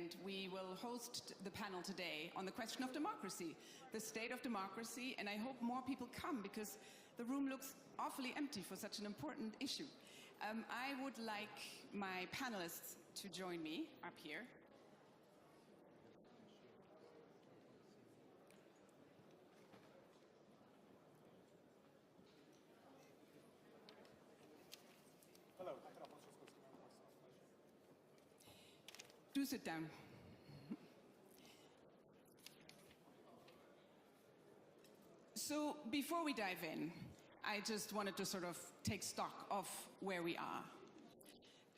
and we will host the panel today on the question of democracy, the state of democracy, and I hope more people come because the room looks awfully empty for such an important issue. I would like my panelists to join me up here. Hello. Do sit down. So before we dive in, I just wanted to sort of take stock of where we are.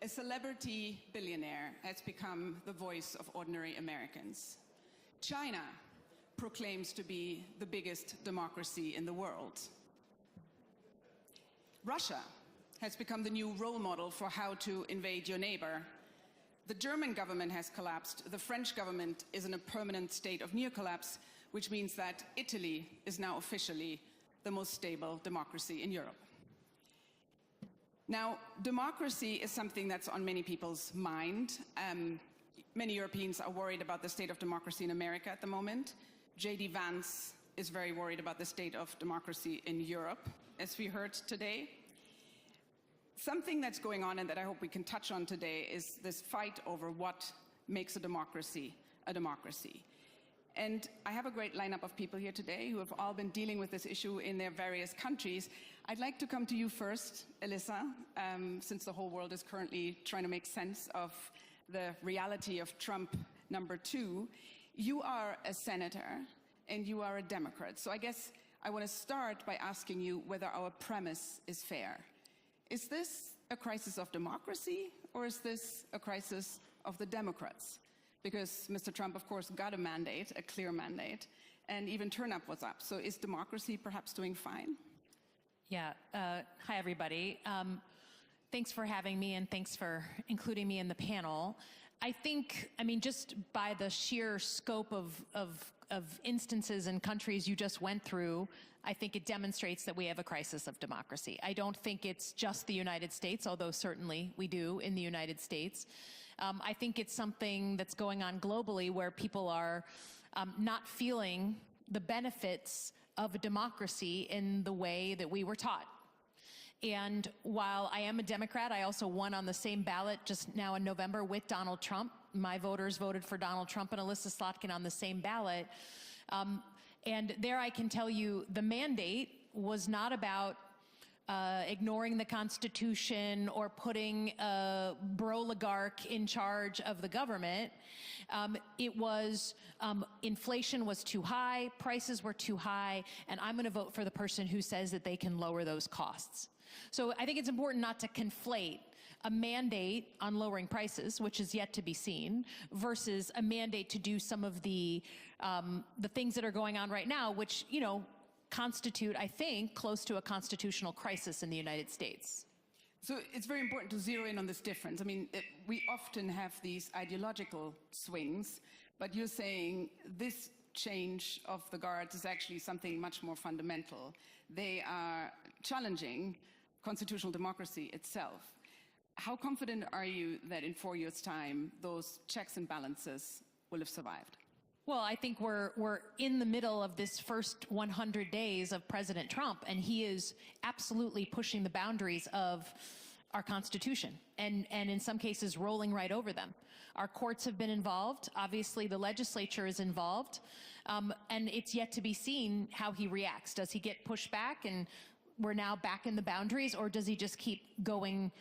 A celebrity billionaire has become the voice of ordinary Americans. China proclaims to be the biggest democracy in the world. Russia has become the new role model for how to invade your neighbor. The German government has collapsed. The French government is in a permanent state of near collapse, which means that Italy is now officially the most stable democracy in Europe. Now, democracy is something that's on many people's mind. Many Europeans are worried about the state of democracy in America at the moment. J.D. Vance is very worried about the state of democracy in Europe, as we heard today. Something that's going on and that I hope we can touch on today is this fight over what makes a democracy a democracy. And I have a great lineup of people here today who have all been dealing with this issue in their various countries. I'd like to come to you first, Elissa, since the whole world is currently trying to make sense of the reality of Trump #2. You are a senator and you are a Democrat. So I guess I want to start by asking you whether our premise is fair. Is this a crisis of democracy, or is this a crisis of the Democrats? Because Mr. Trump, of course, got a mandate, a clear mandate, and even turnout was up. So is democracy perhaps doing fine? Yeah. Hi, everybody. Thanks for having me, and thanks for including me in the panel. I think, just by the sheer scope of instances and countries you just went through, I think it demonstrates that we have a crisis of democracy. I don't think it's just the United States, although certainly we do in the United States. I think it's something that's going on globally where people are not feeling the benefits of a democracy in the way that we were taught. And while I am a Democrat, I also won on the same ballot just now in November with Donald Trump. My voters voted for Donald Trump and Elissa Slotkin on the same ballot. And there I can tell you the mandate was not about ignoring the Constitution or putting a broligarch in charge of the government. It was inflation was too high, prices were too high, and I'm going to vote for the person who says that they can lower those costs. So I think it's important not to conflate a mandate on lowering prices, which is yet to be seen, versus a mandate to do some of the things that are going on right now, which, constitute, I think, close to a constitutional crisis in the United States. So it's very important to zero in on this difference. We often have these ideological swings, but you're saying this change of the guards is actually something much more fundamental. They are challenging constitutional democracy itself. How confident are you that in 4 years' time, those checks and balances will have survived? Well, I think we're in the middle of this first 100 days of President Trump, and he is absolutely pushing the boundaries of our Constitution, and in some cases rolling right over them. Our courts have been involved. Obviously, the legislature is involved, and it's yet to be seen how he reacts. Does he get pushed back and we're now back in the boundaries, or does he just keep going,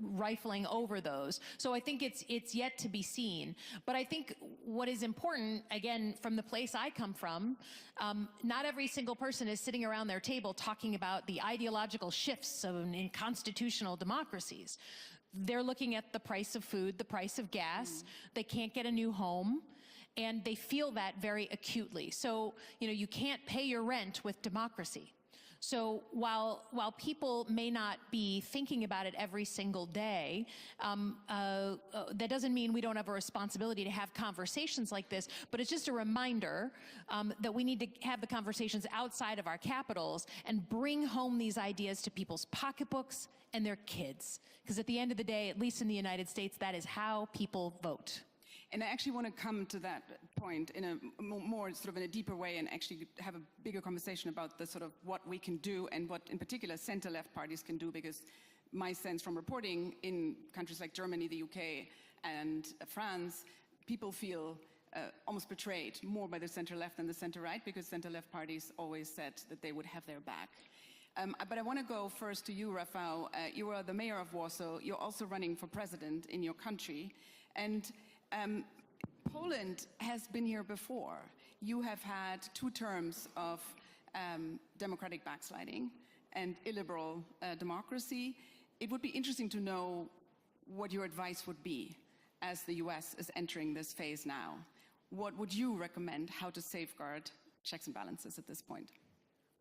rifling over those? So I think it's yet to be seen. But I think what is important, again, from the place I come from, not every single person is sitting around their table talking about the ideological shifts in constitutional democracies. They're looking at the price of food, the price of gas. They can't get a new home, and they feel that very acutely. So, you can't pay your rent with democracy. So while people may not be thinking about it every single day, that doesn't mean we don't have a responsibility to have conversations like this, but it's just a reminder that we need to have the conversations outside of our capitals and bring home these ideas to people's pocketbooks and their kids. Because at the end of the day, at least in the United States, that is how people vote. And I actually want to come to that point in a more sort of in a deeper way and actually have a bigger conversation about the sort of what we can do and what in particular center-left parties can do, because my sense from reporting in countries like Germany, the UK and France, people feel almost betrayed more by the center-left than the center-right, because center-left parties always said that they would have their back. But I want to go first to you, Rafał. You are the mayor of Warsaw. You're also running for president in your country. And Poland has been here before. You have had 2 terms of democratic backsliding and illiberal democracy. It would be interesting to know what your advice would be as the US is entering this phase now. What would you recommend how to safeguard checks and balances at this point?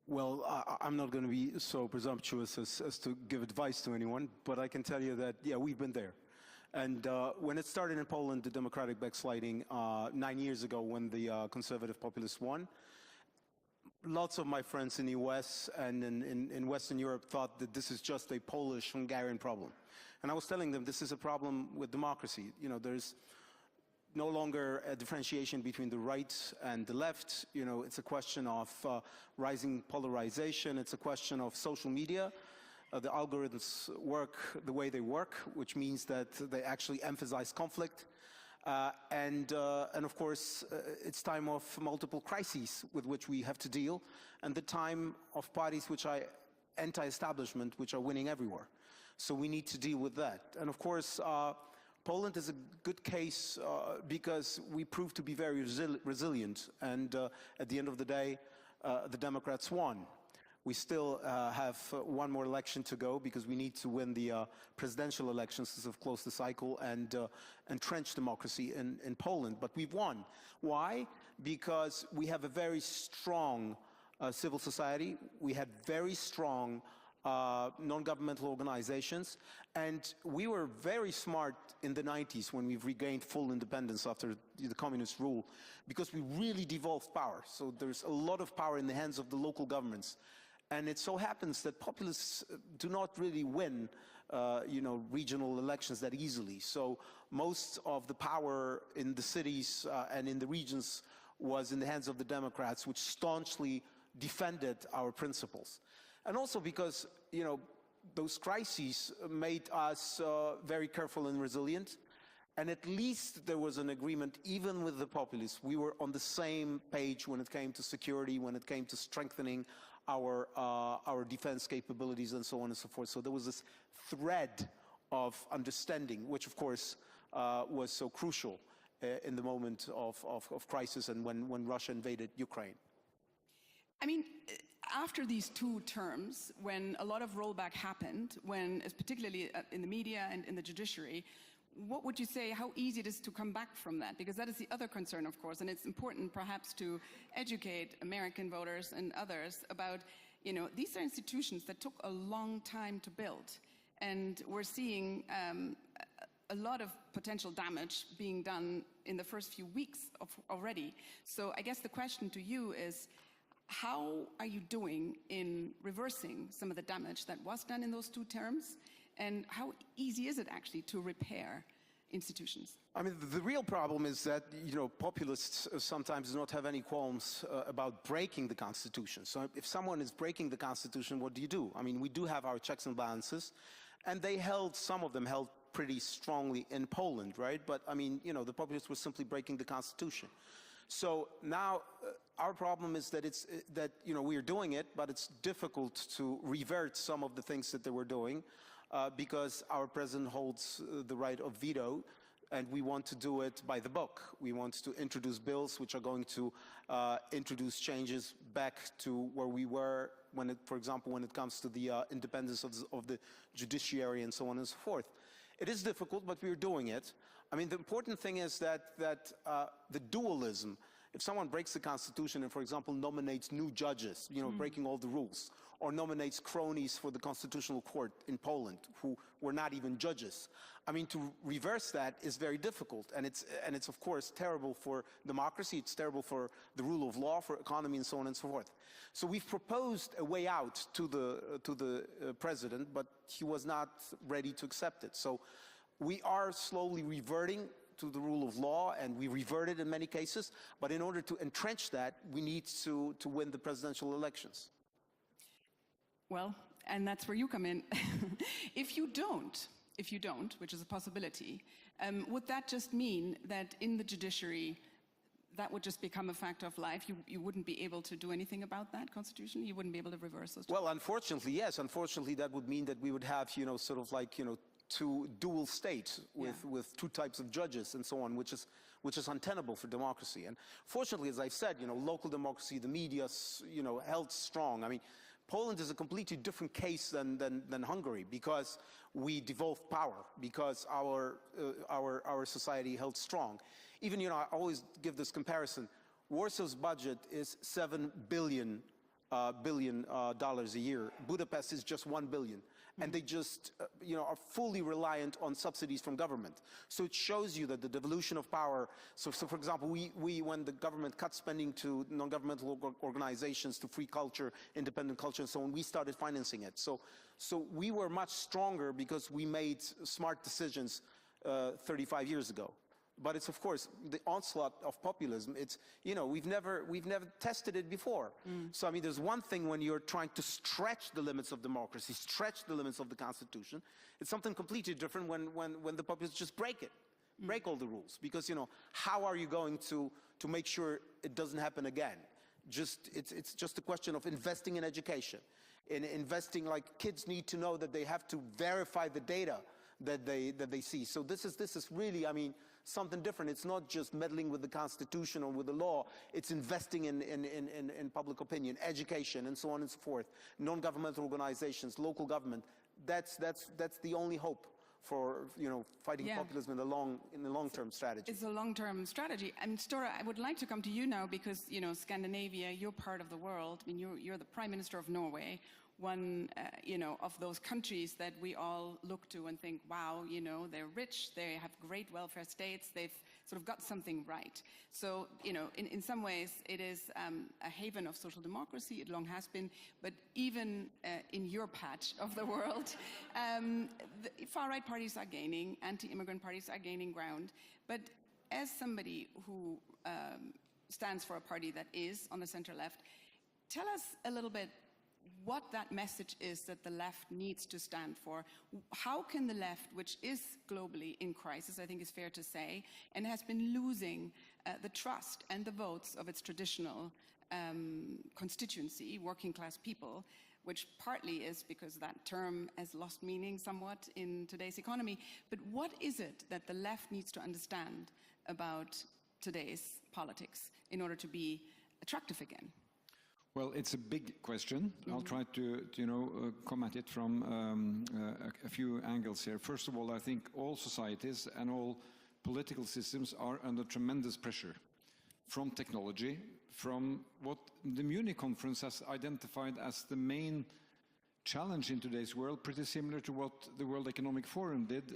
Well, I'm not going to be so presumptuous as to give advice to anyone, but I can tell you that, yeah, we've been there. And when it started in Poland, the democratic backsliding 9 years ago when the conservative populists won, lots of my friends in the US and in Western Europe thought that this is just a Polish-Hungarian problem. And I was telling them this is a problem with democracy. You know, there's no longer a differentiation between the right and the left. You know, it's a question of rising polarization. It's a question of social media. The algorithms work the way they work, which means that they actually emphasize conflict. And of course, it's time of multiple crises with which we have to deal, and the time of parties which are anti-establishment, which are winning everywhere. So we need to deal with that. And of course, Poland is a good case because we proved to be very resilient, and at the end of the day, the Democrats won. We still have one more election to go because we need to win the presidential elections to close the cycle and entrench democracy in Poland. But we've won. Why? Because we have a very strong civil society. We had very strong non-governmental organizations, and we were very smart in the 90s when we've regained full independence after the communist rule, because we really devolved power. So there's a lot of power in the hands of the local governments. And it so happens that populists do not really win, regional elections that easily. So most of the power in the cities and in the regions was in the hands of the Democrats, which staunchly defended our principles. And also because, those crises made us very careful and resilient. And at least there was an agreement, even with the populists. We were on the same page when it came to security, when it came to strengthening our defense capabilities and so on and so forth. So there was this thread of understanding, which of course was so crucial in the moment of crisis and when Russia invaded Ukraine. I mean, after these 2 terms, when a lot of rollback happened, when, particularly in the media and in the judiciary, what would you say, how easy it is to come back from that? Because that is the other concern, of course, and it's important perhaps to educate American voters and others about, these are institutions that took a long time to build. And we're seeing a lot of potential damage being done in the first few weeks already. So I guess the question to you is, how are you doing in reversing some of the damage that was done in those 2 terms? And how easy is it actually to repair institutions? I mean, the real problem is that, populists sometimes do not have any qualms about breaking the Constitution. So if someone is breaking the Constitution, what do? I mean, we do have our checks and balances, and some of them held pretty strongly in Poland, right? But I mean, the populists were simply breaking the Constitution. So now our problem is that we are doing it, but it's difficult to revert some of the things that they were doing. Because our president holds the right of veto, and we want to do it by the book. We want to introduce bills which are going to introduce changes back to where we were for example, when it comes to the independence of the judiciary and so on and so forth. It is difficult, but we're doing it. I mean, the important thing is that the dualism, if someone breaks the Constitution and, for example, nominates new judges, breaking all the rules, or nominates cronies for the Constitutional Court in Poland who were not even judges, I mean, to reverse that is very difficult, and it's of course terrible for democracy. It's terrible for the rule of law, for economy, and so on and so forth. So we've proposed a way out to the president, but he was not ready to accept it. So we are slowly reverting to the rule of law, and we reverted in many cases. But in order to entrench that, we need to win the presidential elections. Well, and that's where you come in. If you don't, which is a possibility, would that just mean that in the judiciary, that would just become a fact of life? You wouldn't be able to do anything about that constitutionally? You wouldn't be able to reverse those? Well, unfortunately, yes. Unfortunately, that would mean that we would have, sort of like, two dual states with two types of judges and so on, which is untenable for democracy. And fortunately, as I've said, local democracy, the media, held strong. I mean, Poland is a completely different case than Hungary, because we devolved power, because our society held strong. Even, I always give this comparison. Warsaw's budget is $7 billion a year. Budapest is just $1 billion. And they just, are fully reliant on subsidies from government. So it shows you that the devolution of power, so for example, we when the government cut spending to non-governmental organizations, to free culture, independent culture and so on, we started financing it. So we were much stronger because we made smart decisions 35 years ago. But it's, of course, the onslaught of populism. It's, we've never tested it before. So, I mean, there's one thing when you're trying to stretch the limits of democracy, stretch the limits of the Constitution. It's something completely different when the populists just break it, break all the rules. Because, how are you going to make sure it doesn't happen again? It's just a question of investing in education. In investing, like, kids need to know that they have to verify the data that they see. So this is really, I mean, something different. It's not just meddling with the Constitution or with the law. It's investing in public opinion, education, and so on and so forth. Non-governmental organizations, local government. That's the only hope for fighting populism in the long-term strategy. It's a long-term strategy. And Stora, I would like to come to you now because Scandinavia, you're part of the world. I mean, you're the Prime Minister of Norway. One, of those countries that we all look to and think, wow, they're rich, they have great welfare states, they've sort of got something right. So, in some ways, it is a haven of social democracy. It long has been. But even in your patch of the world, the far-right parties are gaining, anti-immigrant parties are gaining ground. But as somebody who stands for a party that is on the center-left, tell us a little bit what that message is that the left needs to stand for. How can the left, which is globally in crisis, I think is fair to say, and has been losing the trust and the votes of its traditional constituency, working class people, which partly is because that term has lost meaning somewhat in today's economy. But what is it that the left needs to understand about today's politics in order to be attractive again? Well, it's a big question. I'll try to come at it from a few angles here. First of all, I think all societies and all political systems are under tremendous pressure from technology, from what the Munich conference has identified as the main challenge in today's world, pretty similar to what the World Economic Forum did,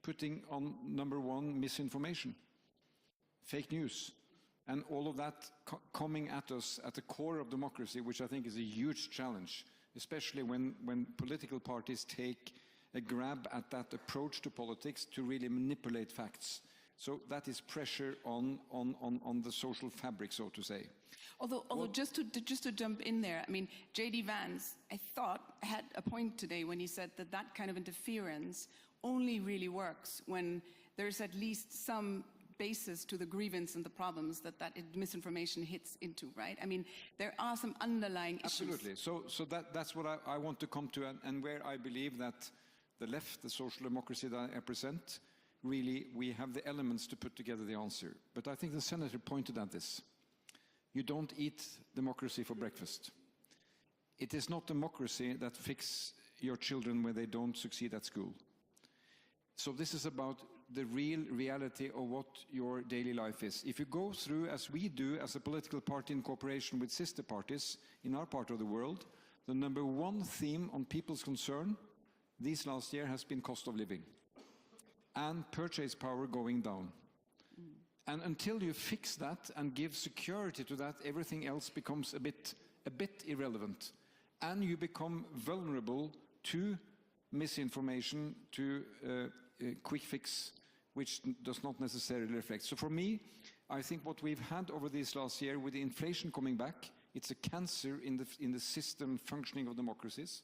putting on number one misinformation, fake news. And all of that coming at us at the core of democracy, which I think is a huge challenge, especially when political parties take a grab at that approach to politics to really manipulate facts. So that is pressure on the social fabric, so to say. Although just to jump in there, I mean, J.D. Vance, I thought, had a point today when he said that kind of interference only really works when there's at least some basis to the grievance and the problems that misinformation hits into, right? I mean, there are some underlying issues. Absolutely. So that's what I want to come to, and where I believe that the left, the social democracy that I represent, really, we have the elements to put together the answer. But I think the senator pointed at this. You don't eat democracy for breakfast. It is not democracy that fixes your children when they don't succeed at school. So this is about the real reality of what your daily life is. If you go through, as we do as a political party in cooperation with sister parties in our part of the world, the number one theme on people's concern this last year has been cost of living and purchase power going down. And until you fix that and give security to that, everything else becomes a bit irrelevant. And you become vulnerable to misinformation, to quick fix which does not necessarily reflect. So for me, I think what we've had over this last year with the inflation coming back, it's a cancer in the system functioning of democracies,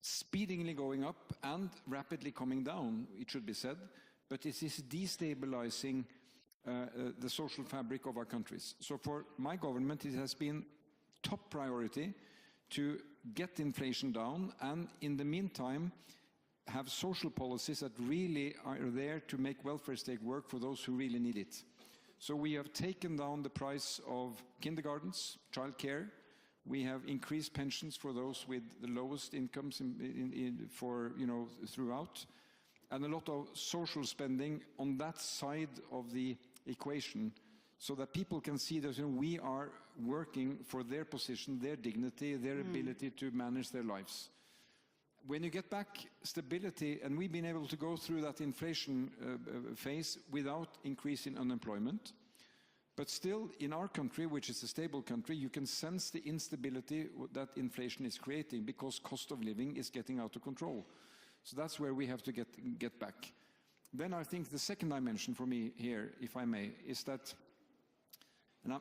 speedily going up and rapidly coming down, it should be said, but it is destabilizing the social fabric of our countries. So for my government, it has been top priority to get inflation down and in the meantime have social policies that really are there to make welfare state work for those who really need it. So we have taken down the price of kindergartens, childcare. We have increased pensions for those with the lowest incomes throughout, and a lot of social spending on that side of the equation, so that people can see that we are working for their position, their dignity, their ability to manage their lives. When you get back stability, and we've been able to go through that inflation phase without increase in unemployment, but still in our country, which is a stable country, you can sense the instability that inflation is creating because cost of living is getting out of control. So that's where we have to get back. Then I think the second dimension for me here, if I may, is that, and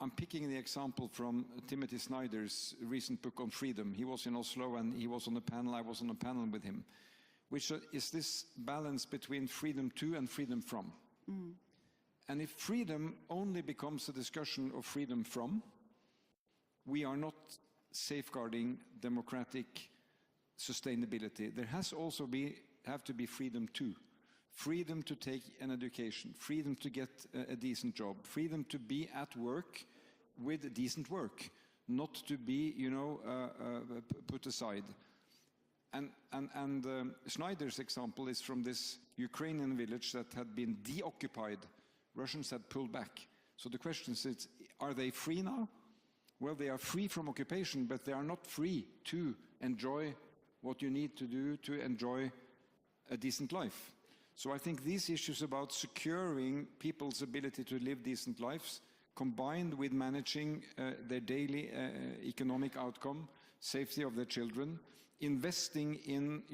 I'm picking the example from Timothy Snyder's recent book on freedom. He was in Oslo and he was on a panel, I was on a panel with him, which is this balance between freedom to and freedom from. And if freedom only becomes a discussion of freedom from, we are not safeguarding democratic sustainability. There has also have to be freedom to. Freedom to take an education, freedom to get a decent job, freedom to be at work with decent work, not to be, put aside. And Schneider's example is from this Ukrainian village that had been deoccupied. Russians had pulled back. So the question is, are they free now? Well, they are free from occupation, but they are not free to enjoy what you need to do to enjoy a decent life. So I think these issues about securing people's ability to live decent lives, combined with managing their daily economic outcome, safety of their children, investing in,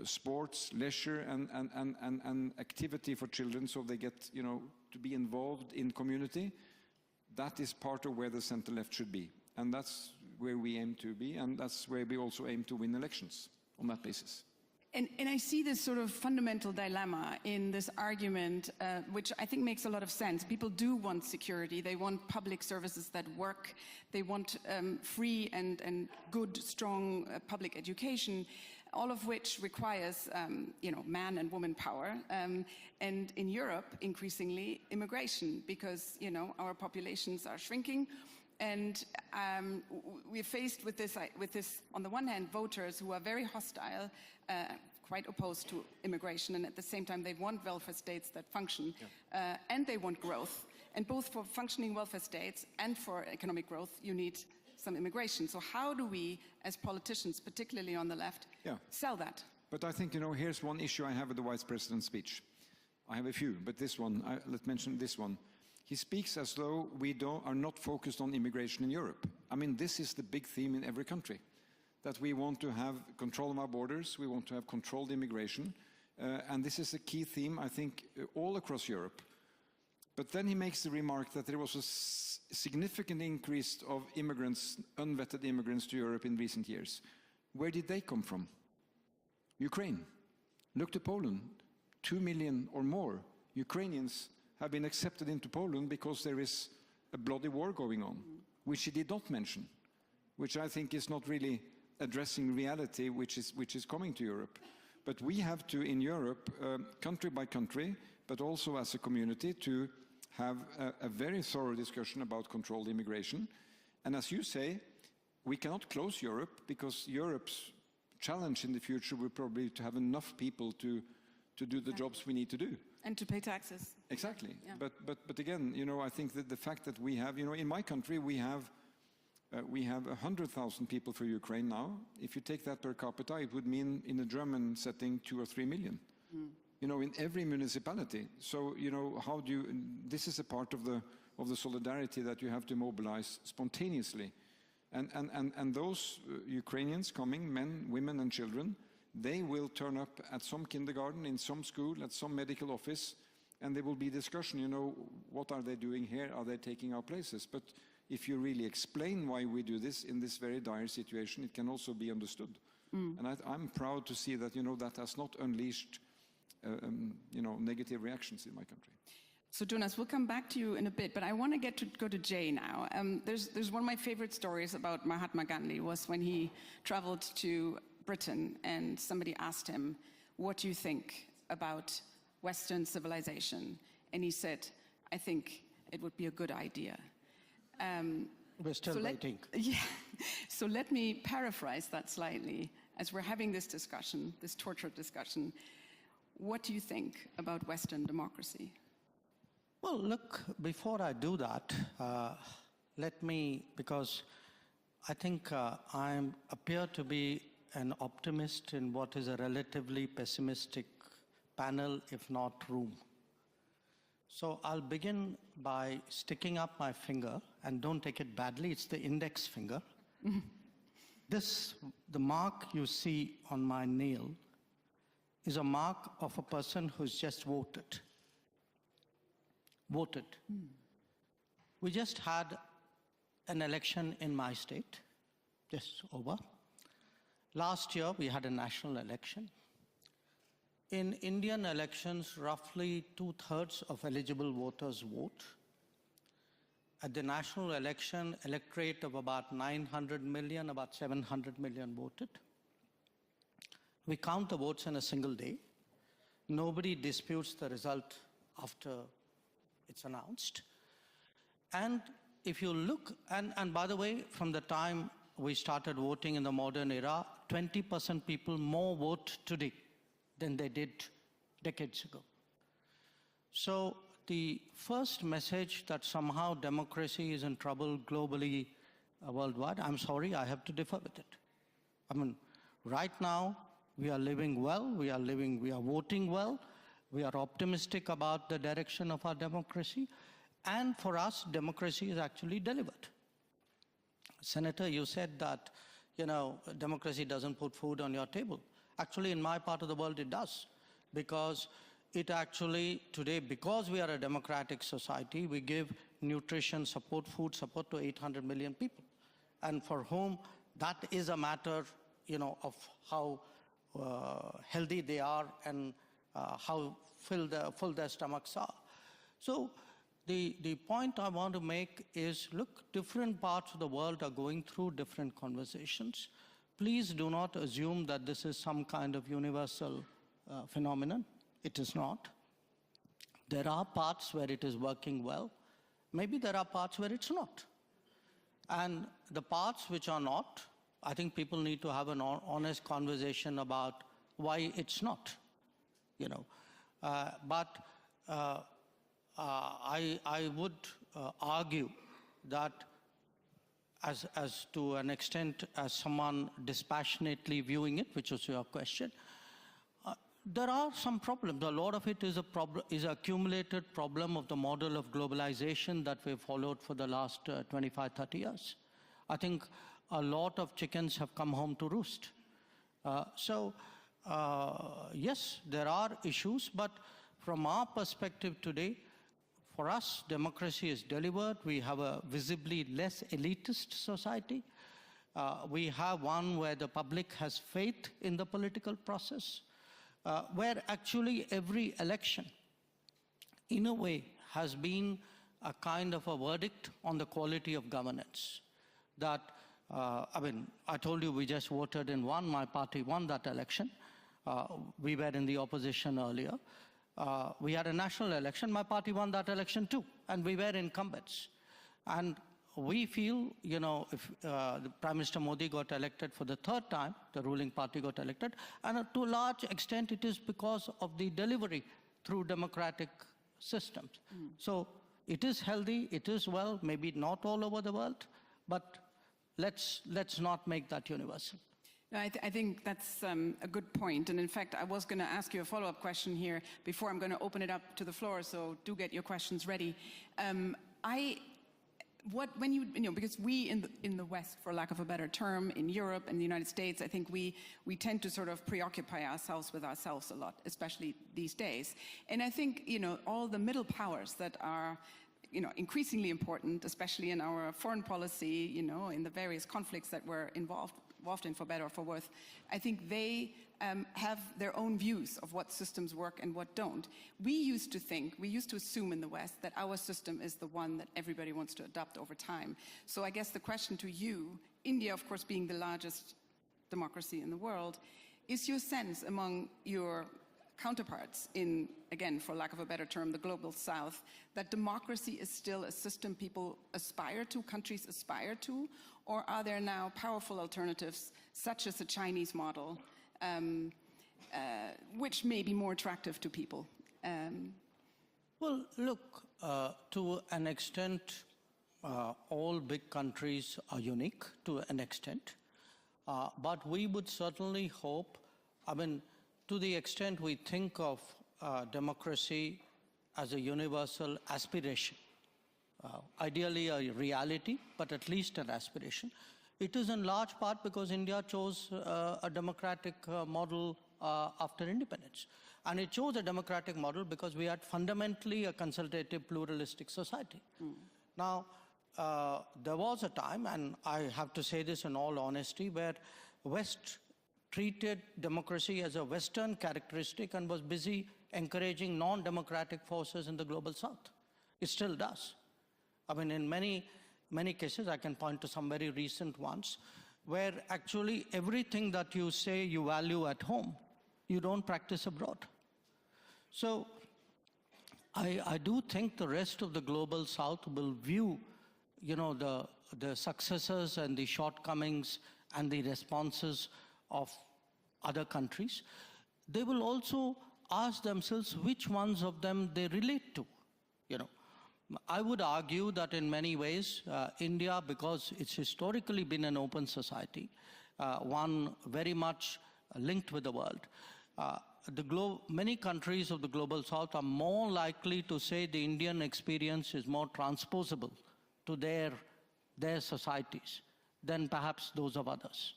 sports, leisure, and activity for children, so they get, to be involved in community. That is part of where the center-left should be, and that's where we aim to be, and that's where we also aim to win elections on that basis. And I see this sort of fundamental dilemma in this argument, which I think makes a lot of sense. People do want security. They want public services that work. They want free and good, strong public education, all of which requires, man and woman power. And in Europe, increasingly, immigration, because, our populations are shrinking. And we're faced with this, on the one hand, voters who are very hostile, quite opposed to immigration, and at the same time they want welfare states that function, and they want growth. And both for functioning welfare states and for economic growth, you need some immigration. So how do we, as politicians, particularly on the left, sell that? But I think, here's one issue I have with the Vice President's speech. I have a few, but this one, let's mention this one. He speaks as though we are not focused on immigration in Europe. I mean, this is the big theme in every country, that we want to have control of our borders, we want to have controlled immigration, and this is a key theme, I think, all across Europe. But then he makes the remark that there was a significant increase of immigrants, unvetted immigrants to Europe in recent years. Where did they come from? Ukraine. Look to Poland. 2 million or more Ukrainians have been accepted into Poland because there is a bloody war going on, which he did not mention, which I think is not really addressing reality which is coming to Europe. But we have to, in Europe, country by country, but also as a community, to have a very thorough discussion about controlled immigration. And as you say, we cannot close Europe, because Europe's challenge in the future will probably be to have enough people to do the jobs we need to do. And to pay taxes. Exactly. Yeah. But again, I think that the fact that we have, in my country, we have 100,000 people for Ukraine now. If you take that per capita, it would mean in a German setting 2 or 3 million. In every municipality. So, how do you? This is a part of the solidarity that you have to mobilize spontaneously, and those Ukrainians coming, men, women, and children, they will turn up at some kindergarten, in some school, at some medical office, and there will be discussion, you know, what are they doing here? Are they taking our places? But if you really explain why we do this in this very dire situation, it can also be understood. And I'm proud to see that, you know, that has not unleashed, you know, negative reactions in my country. So Jonas, we'll come back to you in a bit, but I want to go to Jay now. There's one of my favorite stories about Mahatma Gandhi was when he traveled to Britain and somebody asked him, what do you think about Western civilization? And he said, I think it would be a good idea. We're still waiting. Yeah. So let me paraphrase that slightly. As we're having this discussion, this tortured discussion, what do you think about Western democracy? Well, look, before I do that, let me, because I think I appear to be an optimist in what is a relatively pessimistic panel, if not room. So I'll begin by sticking up my finger, and don't take it badly, it's the index finger. The mark you see on my nail is a mark of a person who's just voted. We just had an election in my state, just over. Last year, we had a national election. In Indian elections, roughly 2/3 of eligible voters vote. At the national election, electorate of about 900 million, about 700 million voted. We count the votes in a single day. Nobody disputes the result after it's announced. And if you look, and by the way, from the time we started voting in the modern era, 20% people more vote today than they did decades ago. So the first message that somehow democracy is in trouble globally, worldwide, I'm sorry, I have to differ with it. I mean, right now, we are living well, we are voting well, we are optimistic about the direction of our democracy, and for us, democracy is actually delivered. Senator, you said that, you know, democracy doesn't put food on your table. Actually, in my part of the world, it does, because it actually, today, because we are a democratic society, we give nutrition support, food support to 800 million people, and for whom that is a matter, you know, of how healthy they are and how full their stomachs are. So the point I want to make is, look, different parts of the world are going through different conversations. Please do not assume that this is some kind of universal phenomenon. It is not. There are parts where it is working well. Maybe there are parts where it's not. And the parts which are not, I think people need to have an honest conversation about why it's not, you know. I would argue that as to an extent as someone dispassionately viewing it, which was your question, there are some problems. A lot of it is an accumulated problem of the model of globalization that we've followed for the last 25, 30 years. I think a lot of chickens have come home to roost. Yes, there are issues, but from our perspective today, for us, democracy is delivered. We have a visibly less elitist society. We have one where the public has faith in the political process, where actually every election, in a way, has been a kind of a verdict on the quality of governance. That, I mean, I told you we just voted in one, my party won that election. We were in the opposition earlier. We had a national election, my party won that election too, and we were incumbents. And we feel, you know, if the Prime Minister Modi got elected for the third time, the ruling party got elected, and to a large extent it is because of the delivery through democratic systems. So it is healthy, it is well, maybe not all over the world, but let's not make that universal. No, I think that's a good point. And in fact, I was going to ask you a follow-up question here before I'm going to open it up to the floor, so do get your questions ready. when you know, because we in the West, for lack of a better term, in Europe and the United States, I think we tend to sort of preoccupy ourselves with ourselves a lot, especially these days. And I think, you know, all the middle powers that are, you know, increasingly important, especially in our foreign policy, you know, in the various conflicts that we're involved in, for better or for worse, I think they have their own views of what systems work and what don't. We used to assume in the West that our system is the one that everybody wants to adopt over time. So I guess the question to you, India, of course, being the largest democracy in the world, is your sense among your counterparts in, again, for lack of a better term, the global South, that democracy is still a system people aspire to, countries aspire to, or are there now powerful alternatives, such as the Chinese model, which may be more attractive to people? Well, look, to an extent, all big countries are unique to an extent, but we would certainly hope, I mean, to the extent we think of democracy as a universal aspiration, ideally a reality, but at least an aspiration. It is in large part because India chose a democratic model after independence. And it chose a democratic model because we had fundamentally a consultative, pluralistic society. Now, there was a time, and I have to say this in all honesty, where West treated democracy as a Western characteristic and was busy encouraging non-democratic forces in the global South. It still does. I mean, in many cases, I can point to some very recent ones, where actually everything that you say you value at home, you don't practice abroad. So I do think the rest of the global South will view, you know, the successes and the shortcomings and the responses of other countries. They will also ask themselves which ones of them they relate to, you know. I would argue that in many ways, India, because it's historically been an open society, one very much linked with the world, many countries of the global South are more likely to say the Indian experience is more transposable to their societies than perhaps those of others.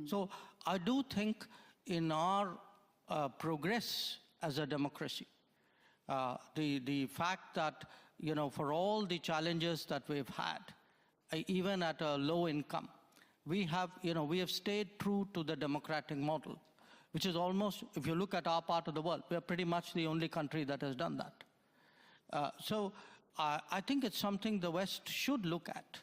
So I do think in our progress as a democracy, the fact that, you know, for all the challenges that we've had, even at a low income, we have stayed true to the democratic model, which is almost, if you look at our part of the world, we're pretty much the only country that has done that. So I think it's something the West should look at,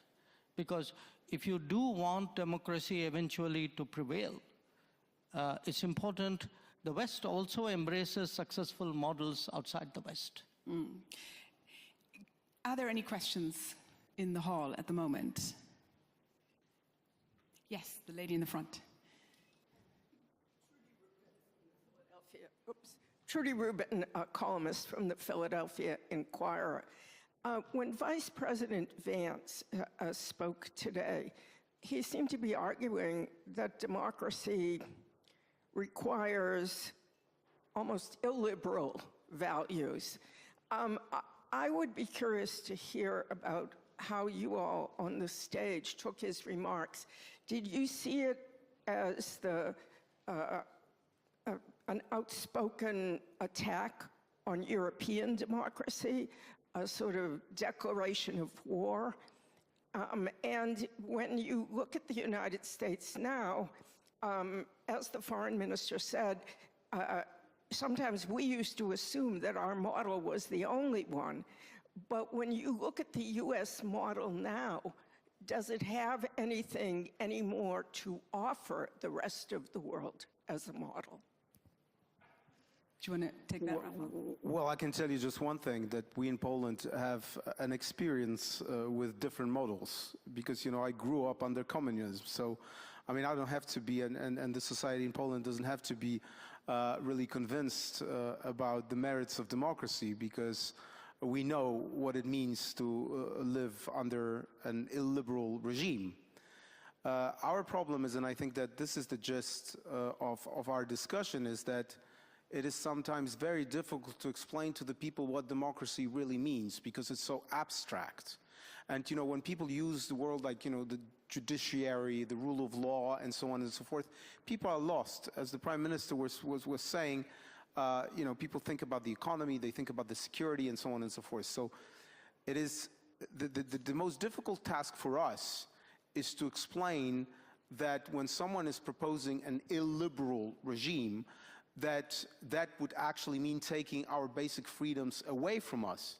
because if you do want democracy eventually to prevail, it's important the West also embraces successful models outside the West. Are there any questions in the hall at the moment? Yes, the lady in the front. Trudy Rubin, a columnist from the Philadelphia Inquirer. When Vice President Vance spoke today, he seemed to be arguing that democracy requires almost illiberal values. I would be curious to hear about how you all on the stage took his remarks. Did you see it as an outspoken attack on European democracy, a sort of declaration of war? And when you look at the United States now, as the foreign minister said, sometimes we used to assume that our model was the only one. But when you look at the US model now, does it have anything anymore to offer the rest of the world as a model? Do you want to take that, Rafał? Well, I can tell you just one thing, that we in Poland have an experience with different models, because, you know, I grew up under communism. So, I mean, I don't have to be, and the society in Poland doesn't have to be really convinced about the merits of democracy, because we know what it means to live under an illiberal regime. Our problem is, and I think that this is the gist of our discussion, is that it is sometimes very difficult to explain to the people what democracy really means, because it's so abstract. And, you know, when people use the word like, you know, the judiciary, the rule of law, and so on and so forth, people are lost. As the Prime Minister was saying, you know, people think about the economy, they think about the security, and so on and so forth. So it is the most difficult task for us is to explain that when someone is proposing an illiberal regime, that would actually mean taking our basic freedoms away from us.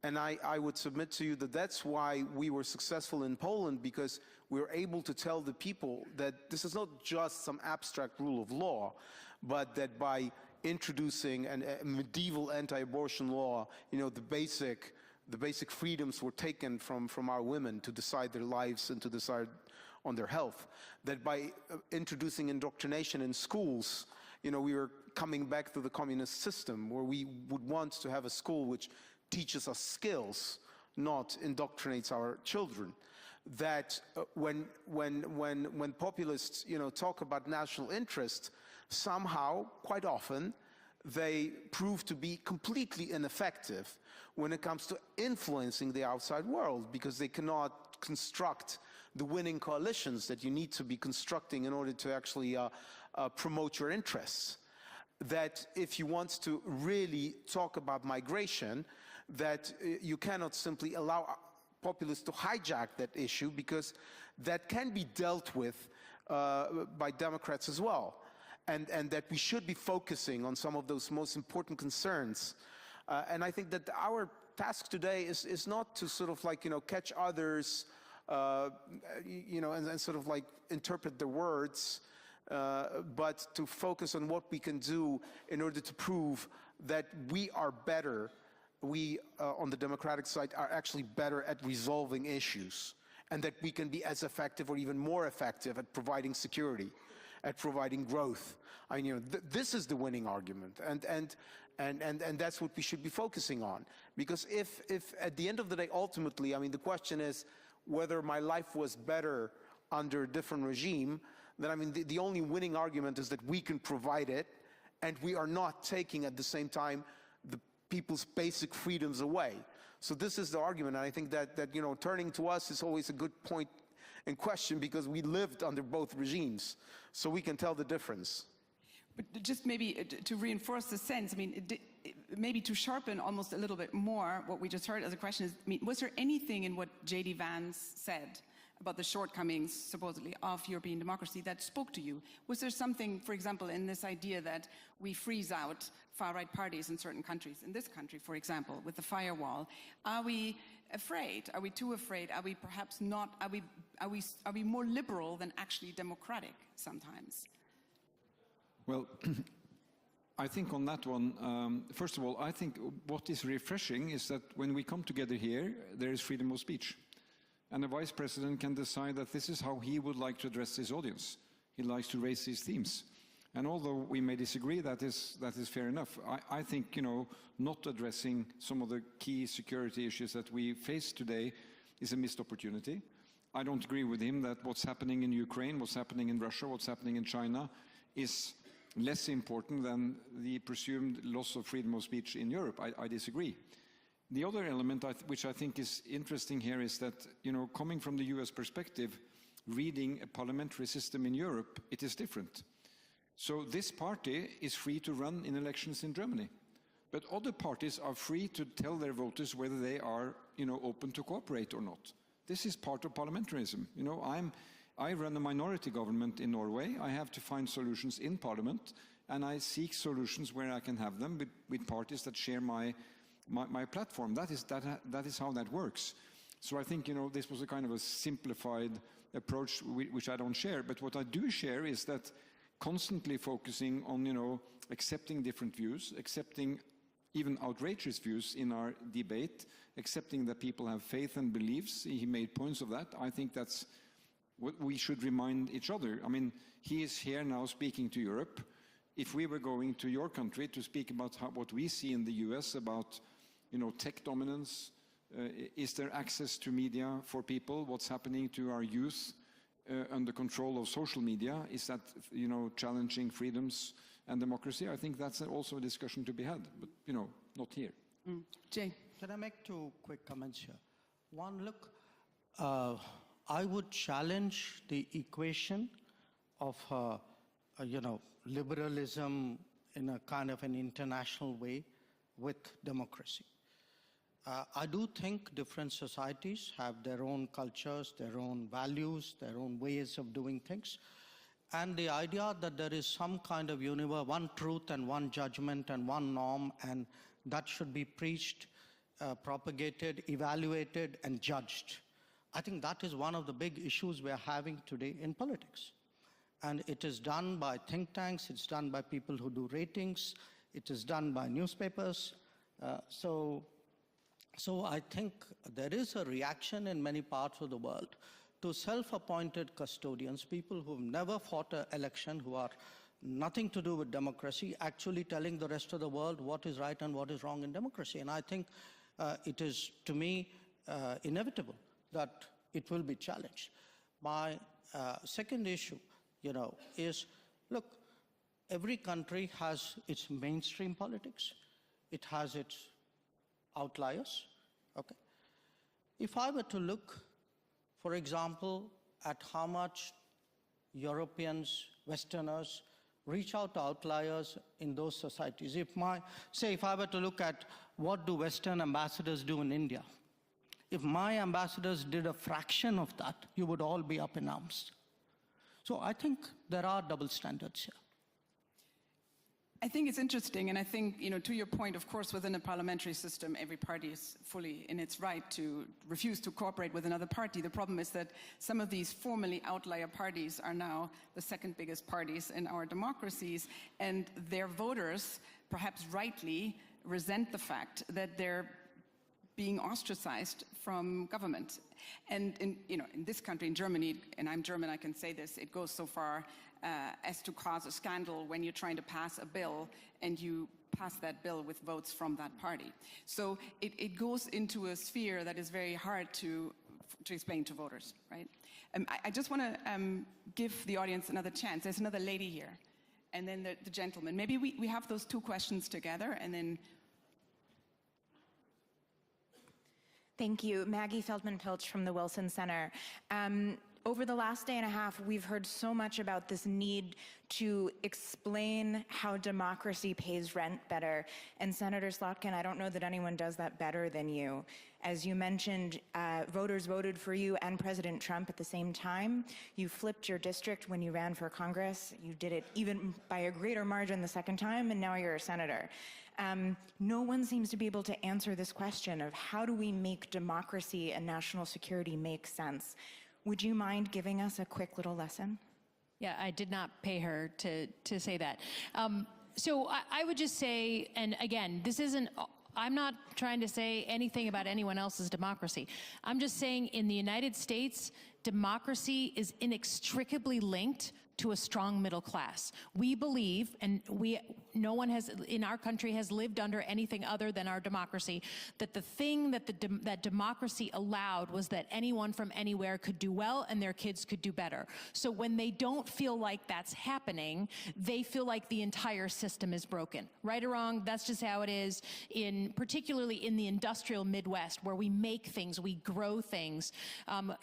And I would submit to you that that's why we were successful in Poland, because we were able to tell the people that this is not just some abstract rule of law, but that by introducing a medieval anti-abortion law, you know, the basic freedoms were taken from our women to decide their lives and to decide on their health. That by introducing indoctrination in schools, you know, we were coming back to the communist system, where we would want to have a school which teaches us skills, not indoctrinates our children. That when populists, you know, talk about national interest, somehow, quite often, they prove to be completely ineffective when it comes to influencing the outside world, because they cannot construct the winning coalitions that you need to be constructing in order to actually promote your interests. That if you want to really talk about migration, that you cannot simply allow populists to hijack that issue, because that can be dealt with by Democrats as well. And that we should be focusing on some of those most important concerns. And I think that our task today is not to sort of like, you know, catch others, you know, and sort of like interpret their words, but to focus on what we can do in order to prove that we are better. We, on the democratic side, are actually better at resolving issues, and that we can be as effective or even more effective at providing security, at providing growth. I mean, you know, this is the winning argument, and that's what we should be focusing on. Because if at the end of the day, ultimately, I mean, the question is whether my life was better under a different regime, then I mean, the only winning argument is that we can provide it, and we are not taking at the same time the people's basic freedoms away. So this is the argument, and I think that you know, turning to us is always a good point in question, because we lived under both regimes, so we can tell the difference. But just maybe to reinforce the sense, I mean, maybe to sharpen almost a little bit more what we just heard as a question is, I mean, was there anything in what J.D. Vance said about the shortcomings, supposedly, of European democracy that spoke to you? Was there something, for example, in this idea that we freeze out far-right parties in certain countries, in this country, for example, with the firewall? Are we afraid? Are we too afraid? Are we perhaps not? Are we more liberal than actually democratic sometimes? Well, I think on that one, first of all, I think what is refreshing is that when we come together here, there is freedom of speech. And the Vice President can decide that this is how he would like to address his audience. He likes to raise these themes. And although we may disagree, that is fair enough. I think, you know, not addressing some of the key security issues that we face today is a missed opportunity. I don't agree with him that what's happening in Ukraine, what's happening in Russia, what's happening in China is less important than the presumed loss of freedom of speech in Europe. I disagree. The other element which I think is interesting here is that, you know, coming from the US perspective, reading a parliamentary system in Europe, it is different. So this party is free to run in elections in Germany, but other parties are free to tell their voters whether they are, you know, open to cooperate or not. This is part of parliamentarism. You know, I run a minority government in Norway. I have to find solutions in parliament, and I seek solutions where I can have them with parties that share my platform. That is how that works. So I think, you know, this was a kind of a simplified approach which I don't share. But what I do share is that constantly focusing on, you know, accepting different views, accepting even outrageous views in our debate, accepting that people have faith and beliefs. He made points of that. I think that's what we should remind each other. I mean, he is here now speaking to Europe. If we were going to your country to speak about what we see in the US about, you know, tech dominance, is there access to media for people? What's happening to our youth under control of social media? Is that, you know, challenging freedoms and democracy? I think that's also a discussion to be had, but, you know, not here. Jay. Can I make two quick comments here? One, look, I would challenge the equation of, liberalism in a kind of an international way with democracy. I do think different societies have their own cultures, their own values, their own ways of doing things. And the idea that there is some kind of universe, one truth and one judgment and one norm, and that should be preached, propagated, evaluated, and judged. I think that is one of the big issues we're having today in politics. And it is done by think tanks, it's done by people who do ratings, it is done by newspapers. So I think there is a reaction in many parts of the world to self-appointed custodians, people who've never fought an election, who are nothing to do with democracy, actually telling the rest of the world what is right and what is wrong in democracy. And I think it is, to me, inevitable that it will be challenged. My second issue, is, look, every country has its mainstream politics. It has its outliers, okay? If I were to look, for example, at how much Europeans, Westerners, reach out to outliers in those societies. If I were to look at what do Western ambassadors do in India, if my ambassadors did a fraction of that, you would all be up in arms. So I think there are double standards here. I think it's interesting, and I think, to your point, of course, within a parliamentary system, every party is fully in its right to refuse to cooperate with another party. The problem is that some of these formerly outlier parties are now the second biggest parties in our democracies, and their voters, perhaps rightly, resent the fact that they're being ostracized from government. And in this country, in Germany, and I'm German, I can say this, it goes so far as to cause a scandal when you're trying to pass a bill and you pass that bill with votes from that party. So it goes into a sphere that is very hard to explain to voters, right? I just want to give the audience another chance. There's another lady here, and then the gentleman. Maybe we have those two questions together, and then... Thank you. Maggie Feldman-Pilch from the Wilson Center. Over the last day and a half, we've heard so much about this need to explain how democracy pays rent better. And Senator Slotkin, I don't know that anyone does that better than you. As you mentioned, voters voted for you and President Trump at the same time. You flipped your district when you ran for Congress. You did it even by a greater margin the second time, and now you're a senator. No one seems to be able to answer this question of how do we make democracy and national security make sense? Would you mind giving us a quick little lesson? Yeah, I did not pay her to say that. So I would just say, and again, I'm not trying to say anything about anyone else's democracy. I'm just saying in the United States, democracy is inextricably linked to a strong middle class. We believe, and no one in our country has lived under anything other than our democracy, that the thing that that democracy allowed was that anyone from anywhere could do well and their kids could do better. So when they don't feel like that's happening, they feel like the entire system is broken. Right or wrong, that's just how it is, particularly in the industrial Midwest, where we make things, we grow things,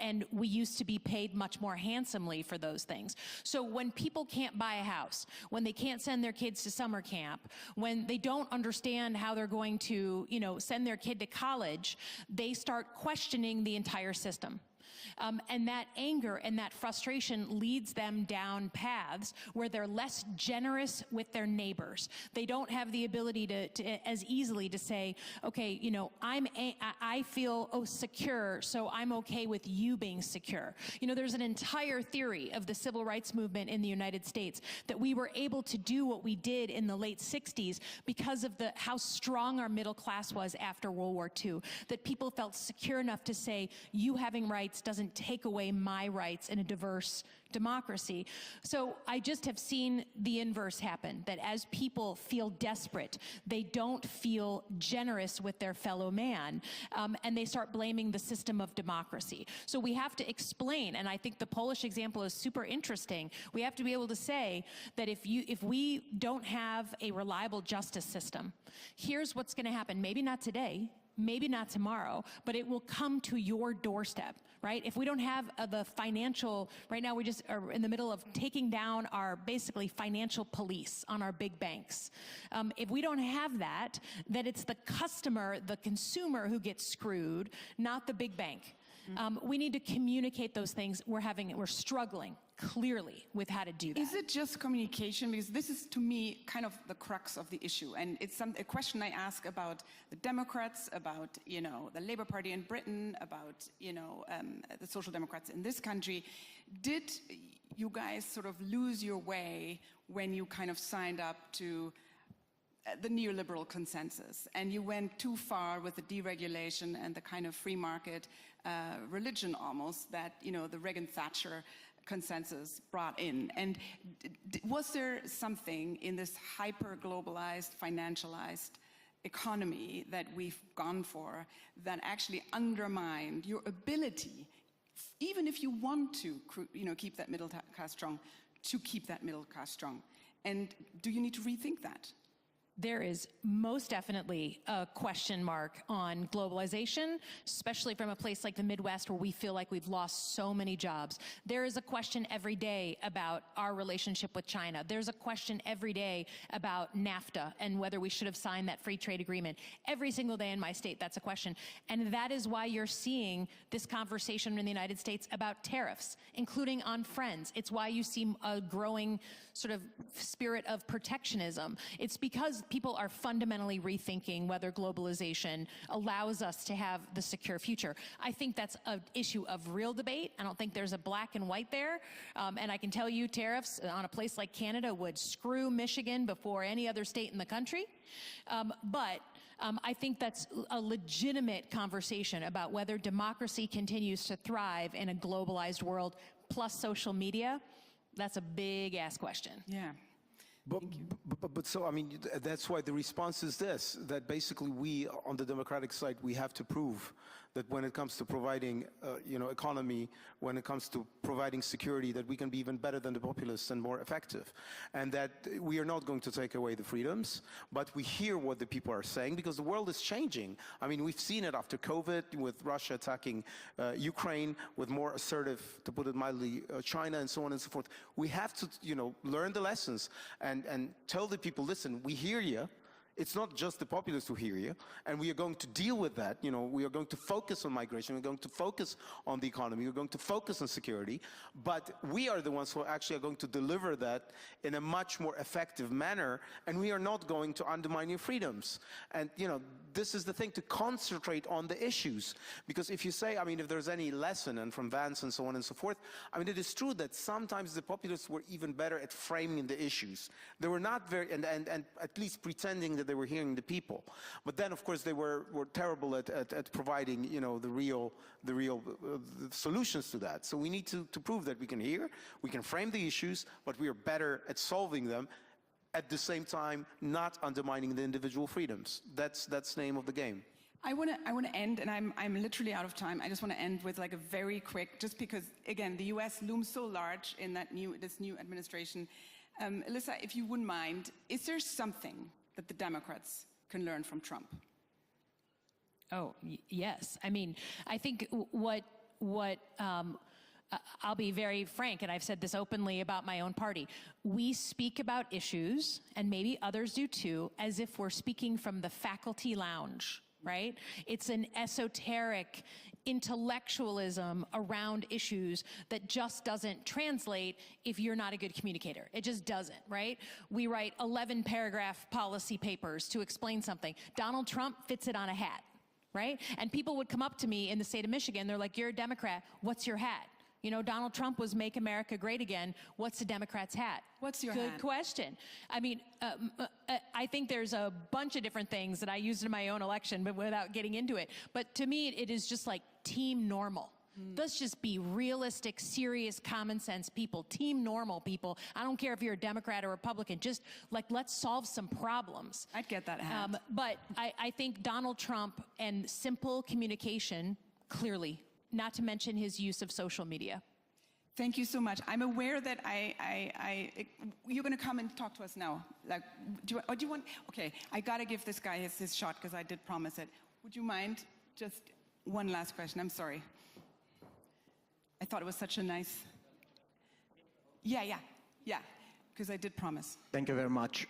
and we used to be paid much more handsomely for those things. So when people can't buy a house, when they can't send their kids to summer camp, when they don't understand how they're going to, send their kid to college, they start questioning the entire system. And that anger and that frustration leads them down paths where they're less generous with their neighbors. They don't have the ability to as easily to say, okay, I feel secure, so I'm okay with you being secure. There's an entire theory of the civil rights movement in the United States that we were able to do what we did in the late 60s because of how strong our middle class was after World War II, that people felt secure enough to say, you having rights doesn't take away my rights in a diverse democracy. So I just have seen the inverse happen, that as people feel desperate, they don't feel generous with their fellow man, and they start blaming the system of democracy. So we have to explain, and I think the Polish example is super interesting. We have to be able to say that if we don't have a reliable justice system, here's what's going to happen. Maybe not today, maybe not tomorrow, but it will come to your doorstep, right? If we don't have the financial, right now we just are in the middle of taking down our basically financial police on our big banks. If we don't have that, then it's the customer, the consumer who gets screwed, not the big bank. We need to communicate those things. We're struggling clearly with how to do that. Is it just communication? Because this is, to me, kind of the crux of the issue. And it's a question I ask about the Democrats, about, you know, the Labour Party in Britain, about, you know, the Social Democrats in this country. Did you guys sort of lose your way when you kind of signed up to the neoliberal consensus, and you went too far with the deregulation and the kind of free market religion almost that, you know, the Reagan-Thatcher consensus brought in? And was there something in this hyper-globalized, financialized economy that we've gone for that actually undermined your ability, even if you want to, you know, keep that middle class strong, to keep that middle class strong? And do you need to rethink that? There is most definitely a question mark on globalization, especially from a place like the Midwest where we feel like we've lost so many jobs. There is a question every day about our relationship with China. There's a question every day about NAFTA and whether we should have signed that free trade agreement. Every single day in my state, that's a question. And that is why you're seeing this conversation in the United States about tariffs, including on friends. It's why you see a growing sort of spirit of protectionism. It's because people are fundamentally rethinking whether globalization allows us to have the secure future. I think that's an issue of real debate. I don't think there's a black and white there. And I can tell you tariffs on a place like Canada would screw Michigan before any other state in the country. But I think that's a legitimate conversation about whether democracy continues to thrive in a globalized world plus social media. That's a big-ass question. Yeah. But so, I mean, that's why the response is this, that basically we, on the Democratic side, we have to prove that when it comes to providing, you know, economy, when it comes to providing security, that we can be even better than the populists and more effective. And that we are not going to take away the freedoms, but we hear what the people are saying because the world is changing. I mean, we've seen it after COVID with Russia attacking Ukraine, with more assertive, to put it mildly, China and so on and so forth. We have to, you know, learn the lessons and tell the people, listen, we hear you. It's not just the populists who hear you, and we are going to deal with that. You know, we are going to focus on migration, we're going to focus on the economy, we're going to focus on security, but we are the ones who actually are going to deliver that in a much more effective manner, and we are not going to undermine your freedoms. And, you know, this is the thing, to concentrate on the issues. Because if you say, I mean, if there's any lesson, and from Vance and so on and so forth, I mean, it is true that sometimes the populists were even better at framing the issues. They were not very, and at least pretending that they were hearing the people. But then, of course, they were terrible at providing, you know, the real solutions to that. So we need to prove that we can hear, we can frame the issues, but we are better at solving them, at the same time not undermining the individual freedoms. That's the name of the game. I want to end, and I'm literally out of time. I just want to end with like a very quick, just because again the U.S. looms so large in that this new administration. Alyssa, if you wouldn't mind, is there something that the Democrats can learn from Trump? Oh, yes. I mean, I think what I'll be very frank, and I've said this openly about my own party. We speak about issues, and maybe others do too, as if we're speaking from the faculty lounge, right? It's an esoteric intellectualism around issues that just doesn't translate if you're not a good communicator. It just doesn't, right? We write 11-paragraph policy papers to explain something. Donald Trump fits it on a hat, right? And people would come up to me in the state of Michigan, they're like, you're a Democrat, what's your hat? You know, Donald Trump was Make America Great Again. What's the Democrat's hat? What's your hat? Good question. I mean, I think there's a bunch of different things that I used in my own election, but without getting into it. But to me, it is just like team normal. Let's just be realistic, serious, common sense people, team normal people. I don't care if you're a Democrat or Republican, just like, let's solve some problems. I'd get that hat. But I think Donald Trump and simple communication, clearly, not to mention his use of social media. Thank you so much. I'm aware that you're going to come and talk to us now. Like, do you want? Okay, I got to give this guy his shot because I did promise it. Would you mind just one last question? I'm sorry. I thought it was such a nice... Yeah, because I did promise. Thank you very much.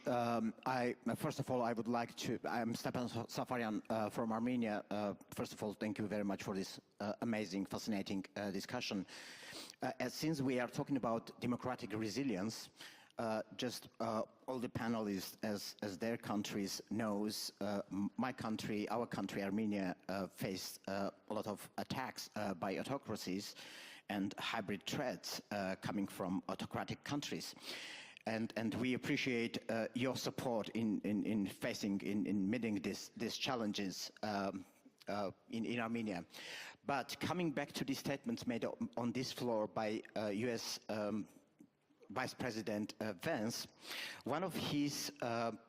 First of all, I would like to, I'm Stepan Safarian from Armenia. First of all, thank you very much for this amazing, fascinating discussion. Since we are talking about democratic resilience, just all the panelists, as their countries knows, my country, our country, Armenia, faced a lot of attacks by autocracies and hybrid threats coming from autocratic countries. And we appreciate your support in facing, in meeting these challenges in Armenia. But coming back to the statements made on this floor by US Vice President Vance, one of his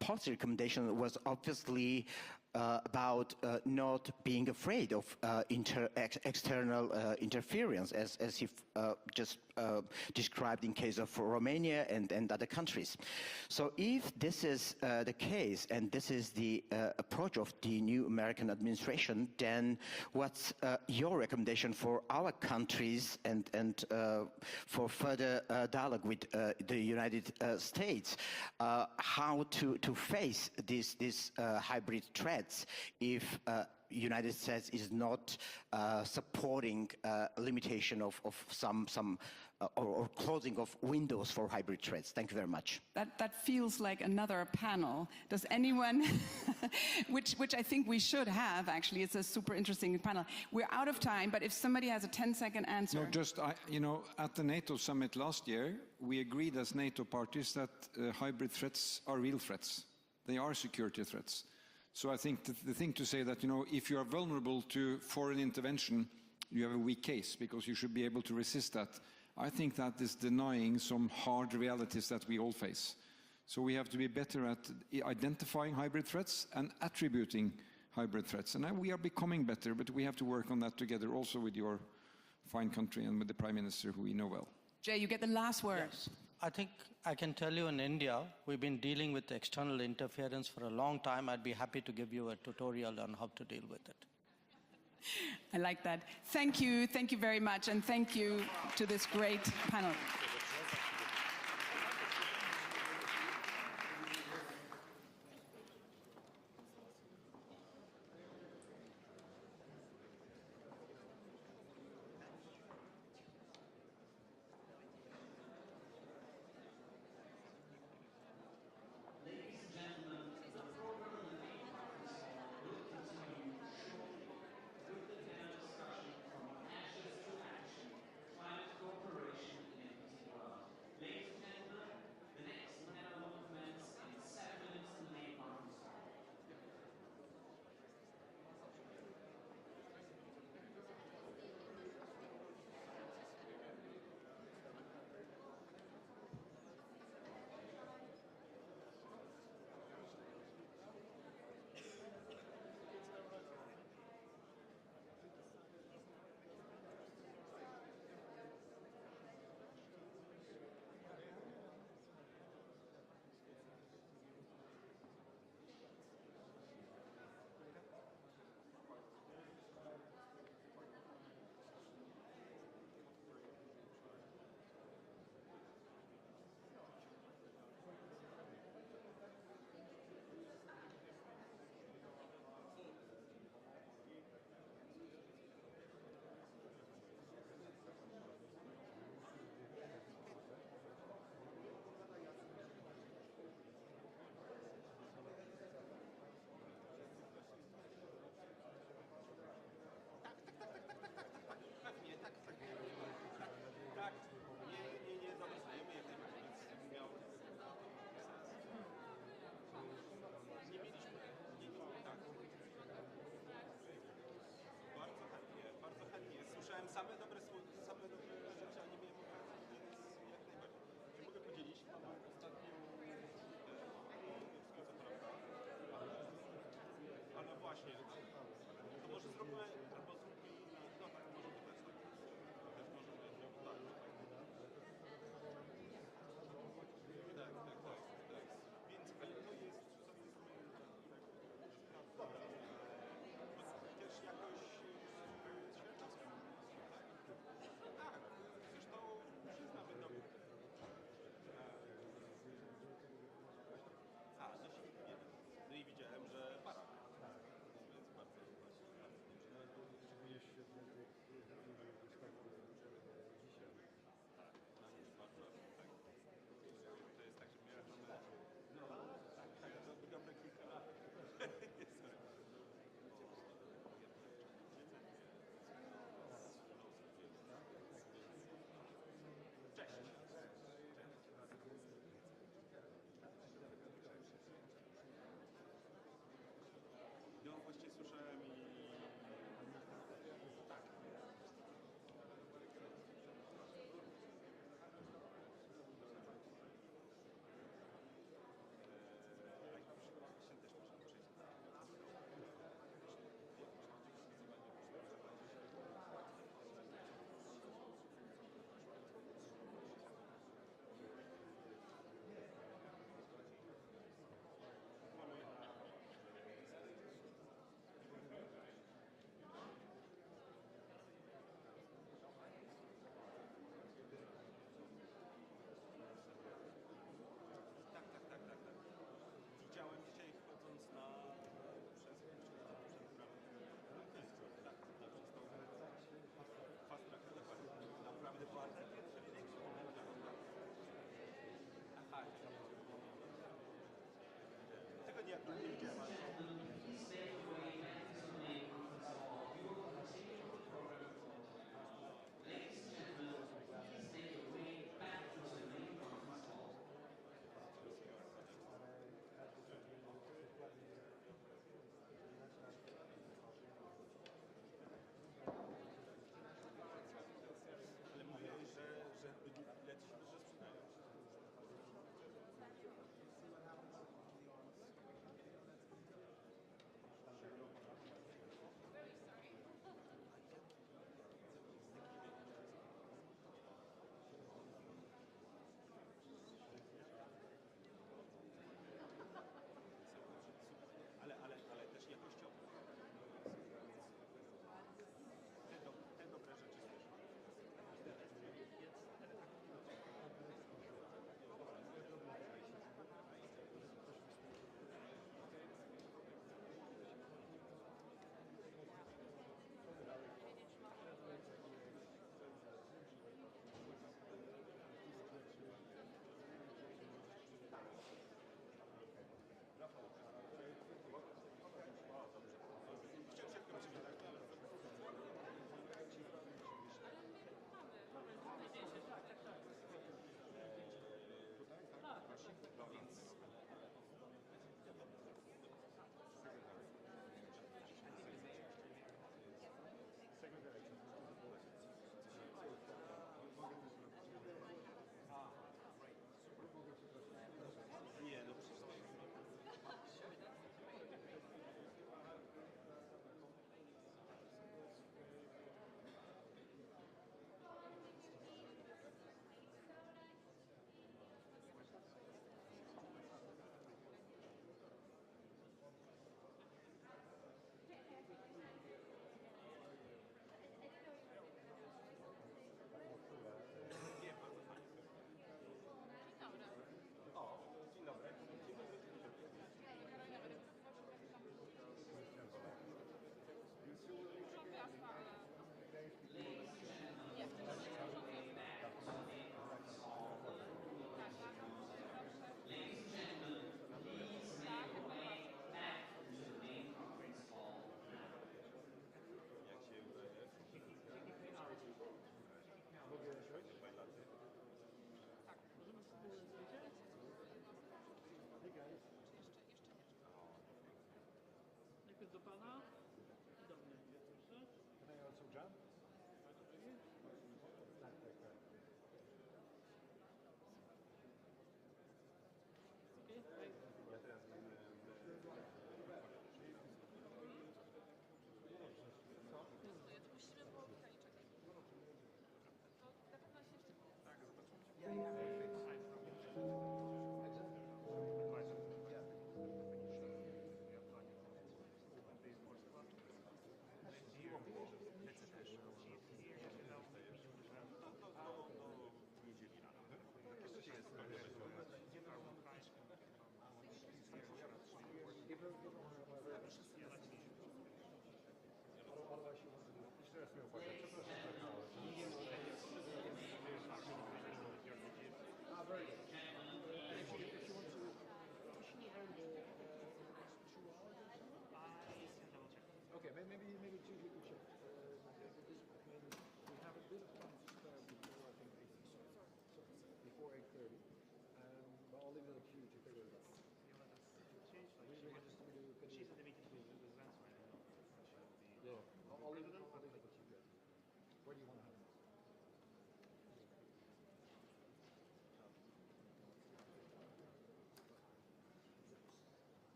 policy recommendations was obviously about not being afraid of external interference, as he just described in case of Romania and other countries. So if this is the case, and this is the approach of the new American administration, then what's your recommendation for our countries and for further dialogue with the United States? How to face these hybrid threats if United States is not supporting limitation of some or closing of windows for hybrid threats. Thank you very much. That feels like another panel. Does anyone, which I think we should have actually, it's a super interesting panel. We're out of time, but if somebody has a 10-second answer. No, just, at the NATO summit last year, we agreed as NATO parties that hybrid threats are real threats. They are security threats. So I think the thing to say that, if you are vulnerable to foreign intervention, you have a weak case because you should be able to resist that. I think that is denying some hard realities that we all face. So we have to be better at identifying hybrid threats and attributing hybrid threats. And we are becoming better, but we have to work on that together also with your fine country and with the Prime Minister, who we know well. Jay, you get the last word. Yes. I think I can tell you in India, we've been dealing with external interference for a long time. I'd be happy to give you a tutorial on how to deal with it. I like that. Thank you very much, and thank you to this great panel.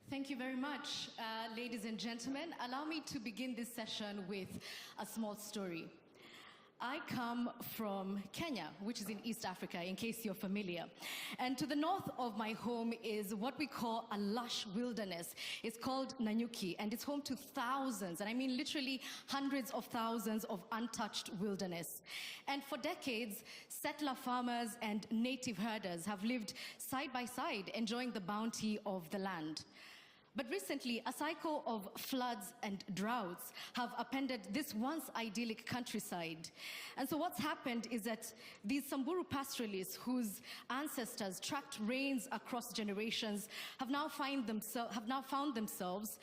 Thank you very much, ladies and gentlemen. Allow me to begin this session with a small story. I come from Kenya, which is in East Africa, in case you're familiar. And to the north of my home is what we call a lush wilderness. It's called Nanyuki, and it's home to thousands, and I mean literally hundreds of thousands of untouched wilderness. And for decades, settler farmers and native herders have lived side by side, enjoying the bounty of the land. But recently, a cycle of floods and droughts have upended this once idyllic countryside. And so what's happened is that these Samburu pastoralists, whose ancestors tracked rains across generations, have now found themselves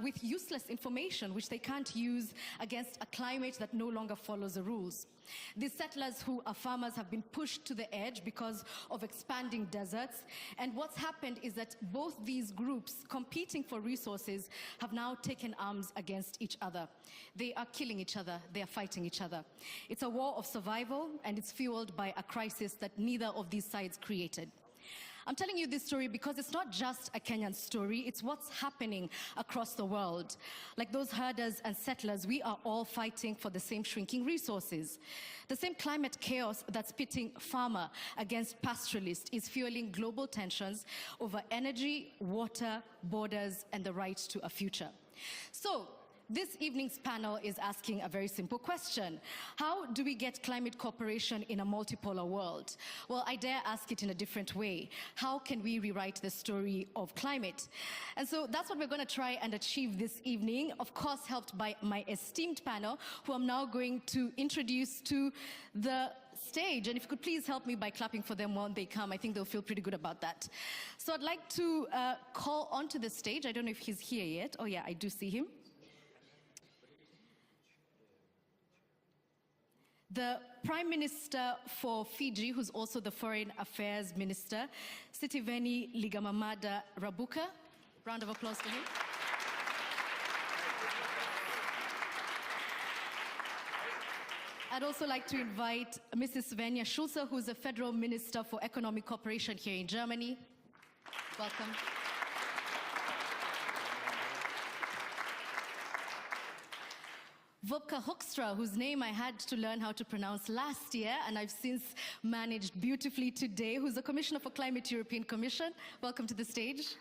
with useless information which they can't use against a climate that no longer follows the rules. These settlers who are farmers have been pushed to the edge because of expanding deserts. And what's happened is that both these groups competing for resources have now taken arms against each other. They are killing each other. They are fighting each other. It's a war of survival, and it's fueled by a crisis that neither of these sides created. I'm telling you this story because it's not just a Kenyan story, it's what's happening across the world. Like those herders and settlers, we are all fighting for the same shrinking resources. The same climate chaos that's pitting farmer against pastoralist is fueling global tensions over energy, water, borders, and the right to a future. So, this evening's panel is asking a very simple question. How do we get climate cooperation in a multipolar world? Well, I dare ask it in a different way. How can we rewrite the story of climate? And so that's what we're going to try and achieve this evening, of course helped by my esteemed panel, who I'm now going to introduce to the stage. And if you could please help me by clapping for them when they come, I think they'll feel pretty good about that. So I'd like to call onto the stage. I don't know if he's here yet. Oh yeah, I do see him. The Prime Minister for Fiji, who's also the Foreign Affairs Minister, Sitiveni Ligamamada Rabuka. Round of applause for him. I'd also like to invite Mrs. Svenja Schulze, who's the Federal Minister for Economic Cooperation here in Germany. Welcome. Wopke Hoekstra, whose name I had to learn how to pronounce last year, and I've since managed beautifully today, who's the Commissioner for Climate, European Commission. Welcome to the stage.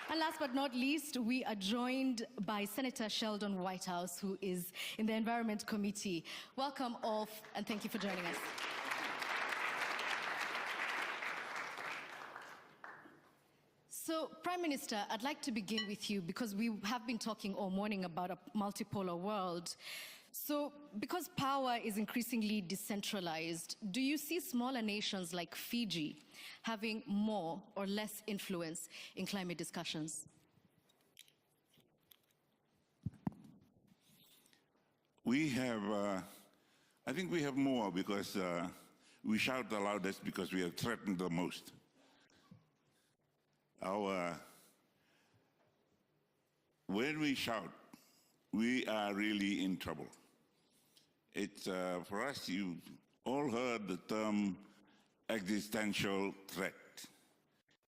And last but not least, we are joined by Senator Sheldon Whitehouse, who is in the Environment Committee. Welcome all, and thank you for joining us. So, Prime Minister, I'd like to begin with you because we have been talking all morning about a multipolar world. So, because power is increasingly decentralized, do you see smaller nations like Fiji having more or less influence in climate discussions? We have, I think we have more because we shout the loudest because we are threatened the most. when we shout, we are really in trouble. It's, for us, you all heard the term existential threat.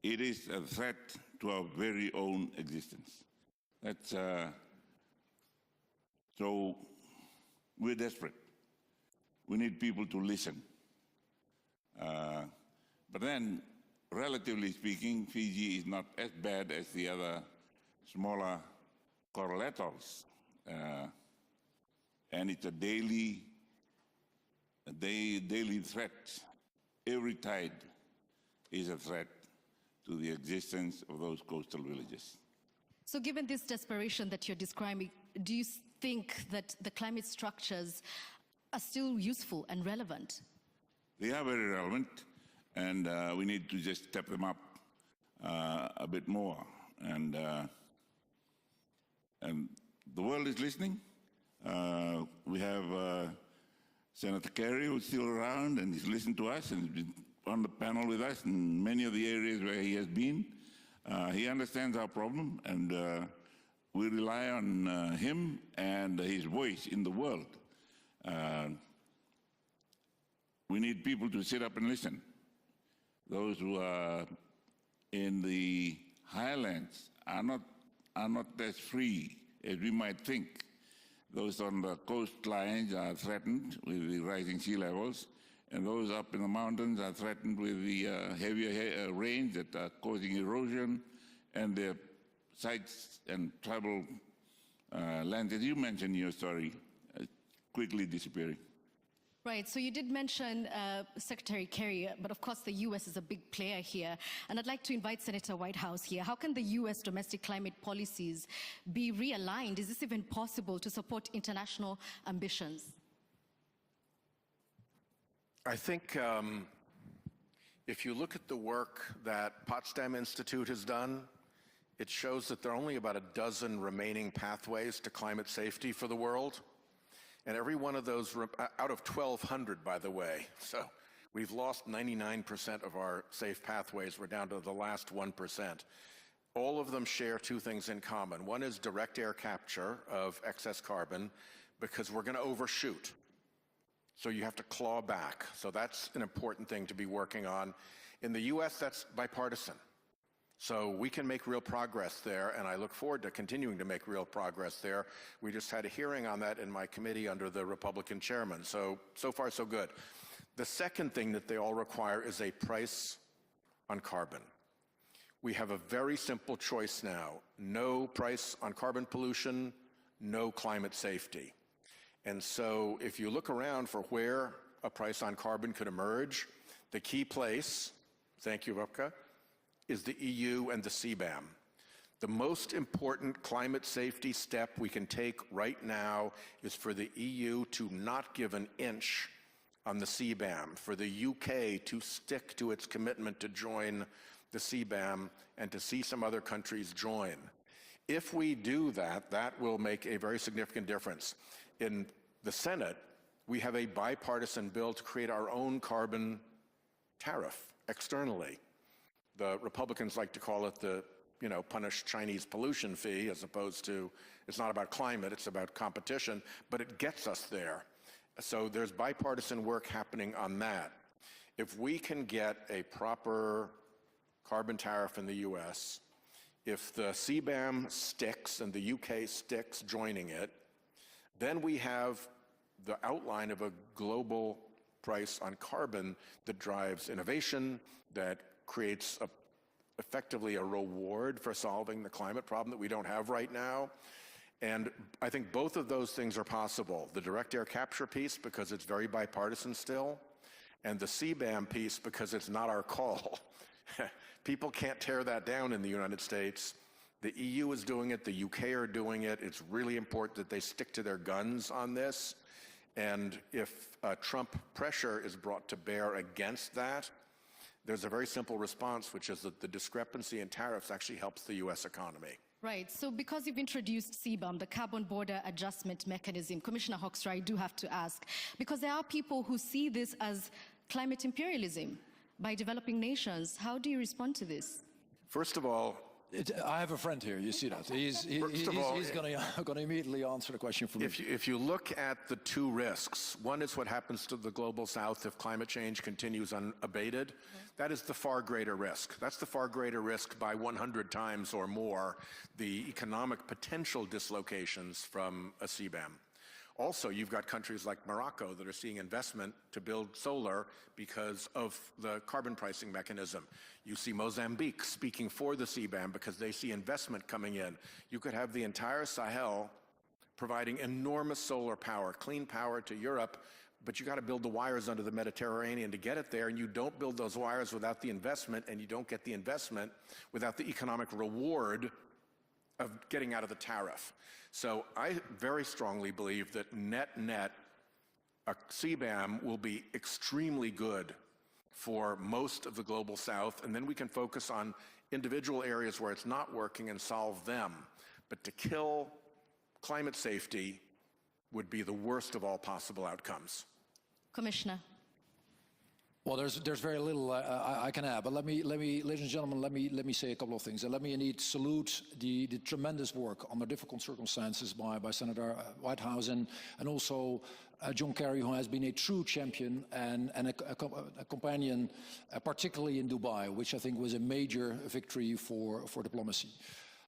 It is a threat to our very own existence. That's, so we're desperate. We need people to listen. But then, relatively speaking, Fiji is not as bad as the other smaller coral atolls. And it's a daily threat. Every tide is a threat to the existence of those coastal villages. So given this desperation that you're describing, do you think that the climate structures are still useful and relevant? They are very relevant, and we need to just step them up a bit more. And the world is listening. We have Senator Kerry, who's still around, and he's listened to us, and he's been on the panel with us in many of the areas where he has been. He understands our problem, and we rely on him and his voice in the world. We need people to sit up and listen. Those who are in the highlands are not as free as we might think. Those on the coastlines are threatened with the rising sea levels, and those up in the mountains are threatened with the heavier rains that are causing erosion, and the sites and tribal lands, as you mentioned in your story, quickly disappearing. Right, so you did mention Secretary Kerry, but of course the US is a big player here. And I'd like to invite Senator Whitehouse here. How can the US domestic climate policies be realigned? Is this even possible to support international ambitions? I think if you look at the work that Potsdam Institute has done, it shows that there are only about a dozen remaining pathways to climate safety for the world. And every one of those, out of 1,200, by the way, so we've lost 99% of our safe pathways. We're down to the last 1%. All of them share two things in common. One is direct air capture of excess carbon, because we're going to overshoot. So you have to claw back. So that's an important thing to be working on. In the US, that's bipartisan. So we can make real progress there, and I look forward to continuing to make real progress there. We just had a hearing on that in my committee under the Republican chairman. So far, so good. The second thing that they all require is a price on carbon. We have a very simple choice now. No price on carbon pollution, no climate safety. And so if you look around for where a price on carbon could emerge, the key place, thank you, Rupka, is the EU and the CBAM. The most important climate safety step we can take right now is for the EU to not give an inch on the CBAM, for the UK to stick to its commitment to join the CBAM and to see some other countries join. If we do that, that will make a very significant difference. In the Senate, we have a bipartisan bill to create our own carbon tariff externally. The Republicans like to call it the, punish Chinese pollution fee, as opposed to, it's not about climate, it's about competition, but it gets us there. So there's bipartisan work happening on that. If we can get a proper carbon tariff in the US, if the CBAM sticks and the UK sticks joining it, then we have the outline of a global price on carbon that drives innovation, that creates effectively a reward for solving the climate problem that we don't have right now. And I think both of those things are possible. The direct air capture piece, because it's very bipartisan still, and the CBAM piece, because it's not our call. People can't tear that down in the United States. The EU is doing it, the UK are doing it. It's really important that they stick to their guns on this. And if Trump pressure is brought to bear against that, there's a very simple response, which is that the discrepancy in tariffs actually helps the US economy. Right, so because you've introduced CBAM, the Carbon Border Adjustment Mechanism, Commissioner Hoekstra, I do have to ask, because there are people who see this as climate imperialism by developing nations. How do you respond to this? First of all, I have a friend here, you see that. He's going to immediately answer the question for me. If you look at the two risks, one is what happens to the global south if climate change continues unabated. That is the far greater risk. That's the far greater risk by 100 times or more the economic potential dislocations from a CBAM. Also, you've got countries like Morocco that are seeing investment to build solar because of the carbon pricing mechanism. You see Mozambique speaking for the CBAM because they see investment coming in. You could have the entire Sahel providing enormous solar power, clean power to Europe, but you got to build the wires under the Mediterranean to get it there, and you don't build those wires without the investment, and you don't get the investment without the economic reward of getting out of the tariff. So I very strongly believe that net, a CBAM will be extremely good for most of the global south, and then we can focus on individual areas where it's not working and solve them. But to kill climate safety would be the worst of all possible outcomes. Commissioner. Well, there's very little I can add, but let me, ladies and gentlemen, let me say a couple of things, and let me indeed salute the tremendous work under difficult circumstances by Senator Whitehouse and also John Kerry, who has been a true champion and a companion, particularly in Dubai, which I think was a major victory for diplomacy.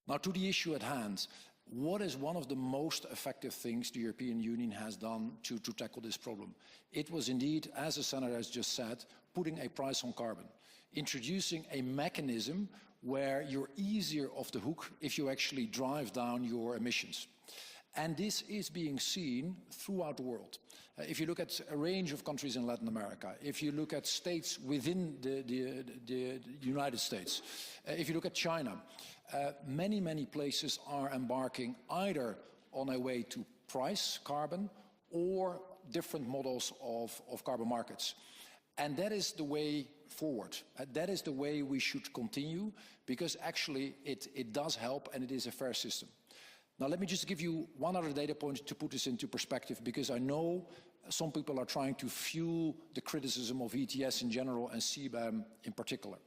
Now, to the issue at hand. What is one of the most effective things the European Union has done to tackle this problem? It was indeed, as the Senator has just said, putting a price on carbon, introducing a mechanism where you're easier off the hook if you actually drive down your emissions. And this is being seen throughout the world. If you look at a range of countries in Latin America, if you look at states within the United States, if you look at China, many places are embarking either on a way to price carbon or different models of carbon markets. And that is the way forward. That is the way we should continue, because actually it does help and it is a fair system. Now, let me just give you one other data point to put this into perspective, because I know some people are trying to fuel the criticism of ETS in general and CBAM in particular.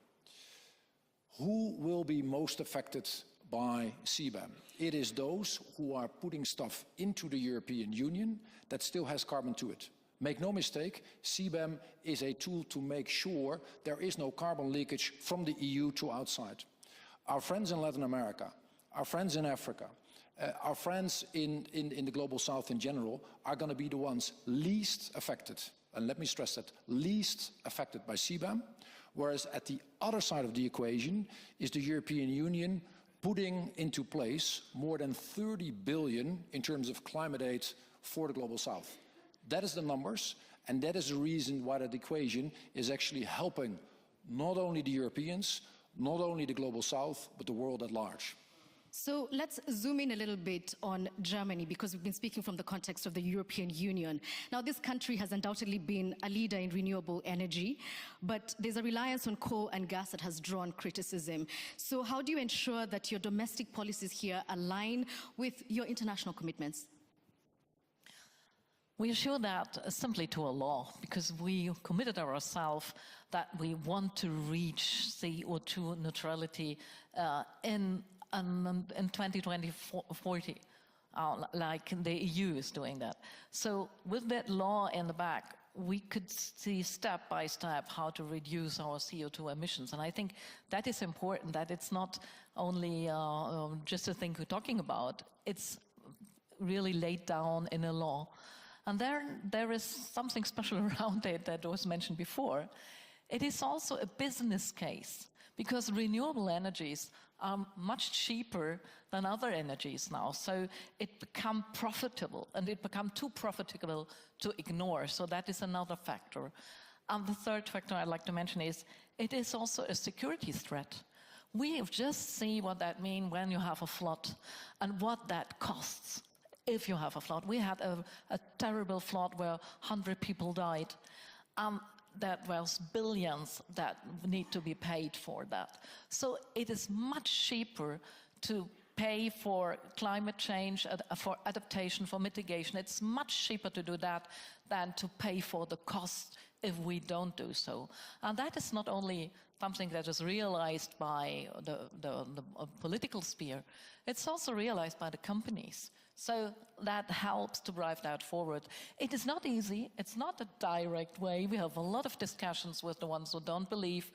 Who will be most affected by CBAM? It is those who are putting stuff into the European Union that still has carbon to it. Make no mistake, CBAM is a tool to make sure there is no carbon leakage from the EU to outside. Our friends in Latin America, our friends in Africa, our friends in the global south in general are going to be the ones least affected, and let me stress that, least affected by CBAM. Whereas at the other side of the equation is the European Union putting into place more than 30 billion in terms of climate aid for the global south. That is the numbers, and that is the reason why that equation is actually helping not only the Europeans, not only the global south, but the world at large. So let's zoom in a little bit on Germany, because we've been speaking from the context of the European Union. Now, this country has undoubtedly been a leader in renewable energy, but there's a reliance on coal and gas that has drawn criticism. So how do you ensure that your domestic policies here align with your international commitments? We assure that simply to a law, because we committed ourselves that we want to reach CO2 neutrality in 2040, like the EU is doing that. So with that law in the back, we could see step by step how to reduce our CO2 emissions. And I think that is important, that it's not only just a thing we're talking about, it's really laid down in a law. And there is something special around it that was mentioned before. It is also a business case, because renewable energies are much cheaper than other energies now. So it becomes profitable, and it becomes too profitable to ignore. So that is another factor. And the third factor I'd like to mention is it is also a security threat. We have just seen what that means when you have a flood and what that costs if you have a flood. We had a terrible flood where 100 people died. That was billions that need to be paid for that. So it is much cheaper to pay for climate change, for adaptation, for mitigation. It's much cheaper to do that than to pay for the cost if we don't do so. And that is not only something that is realized by the political sphere, it's also realized by the companies. So that helps to drive that forward. It is not easy. It's not a direct way. We have a lot of discussions with the ones who don't believe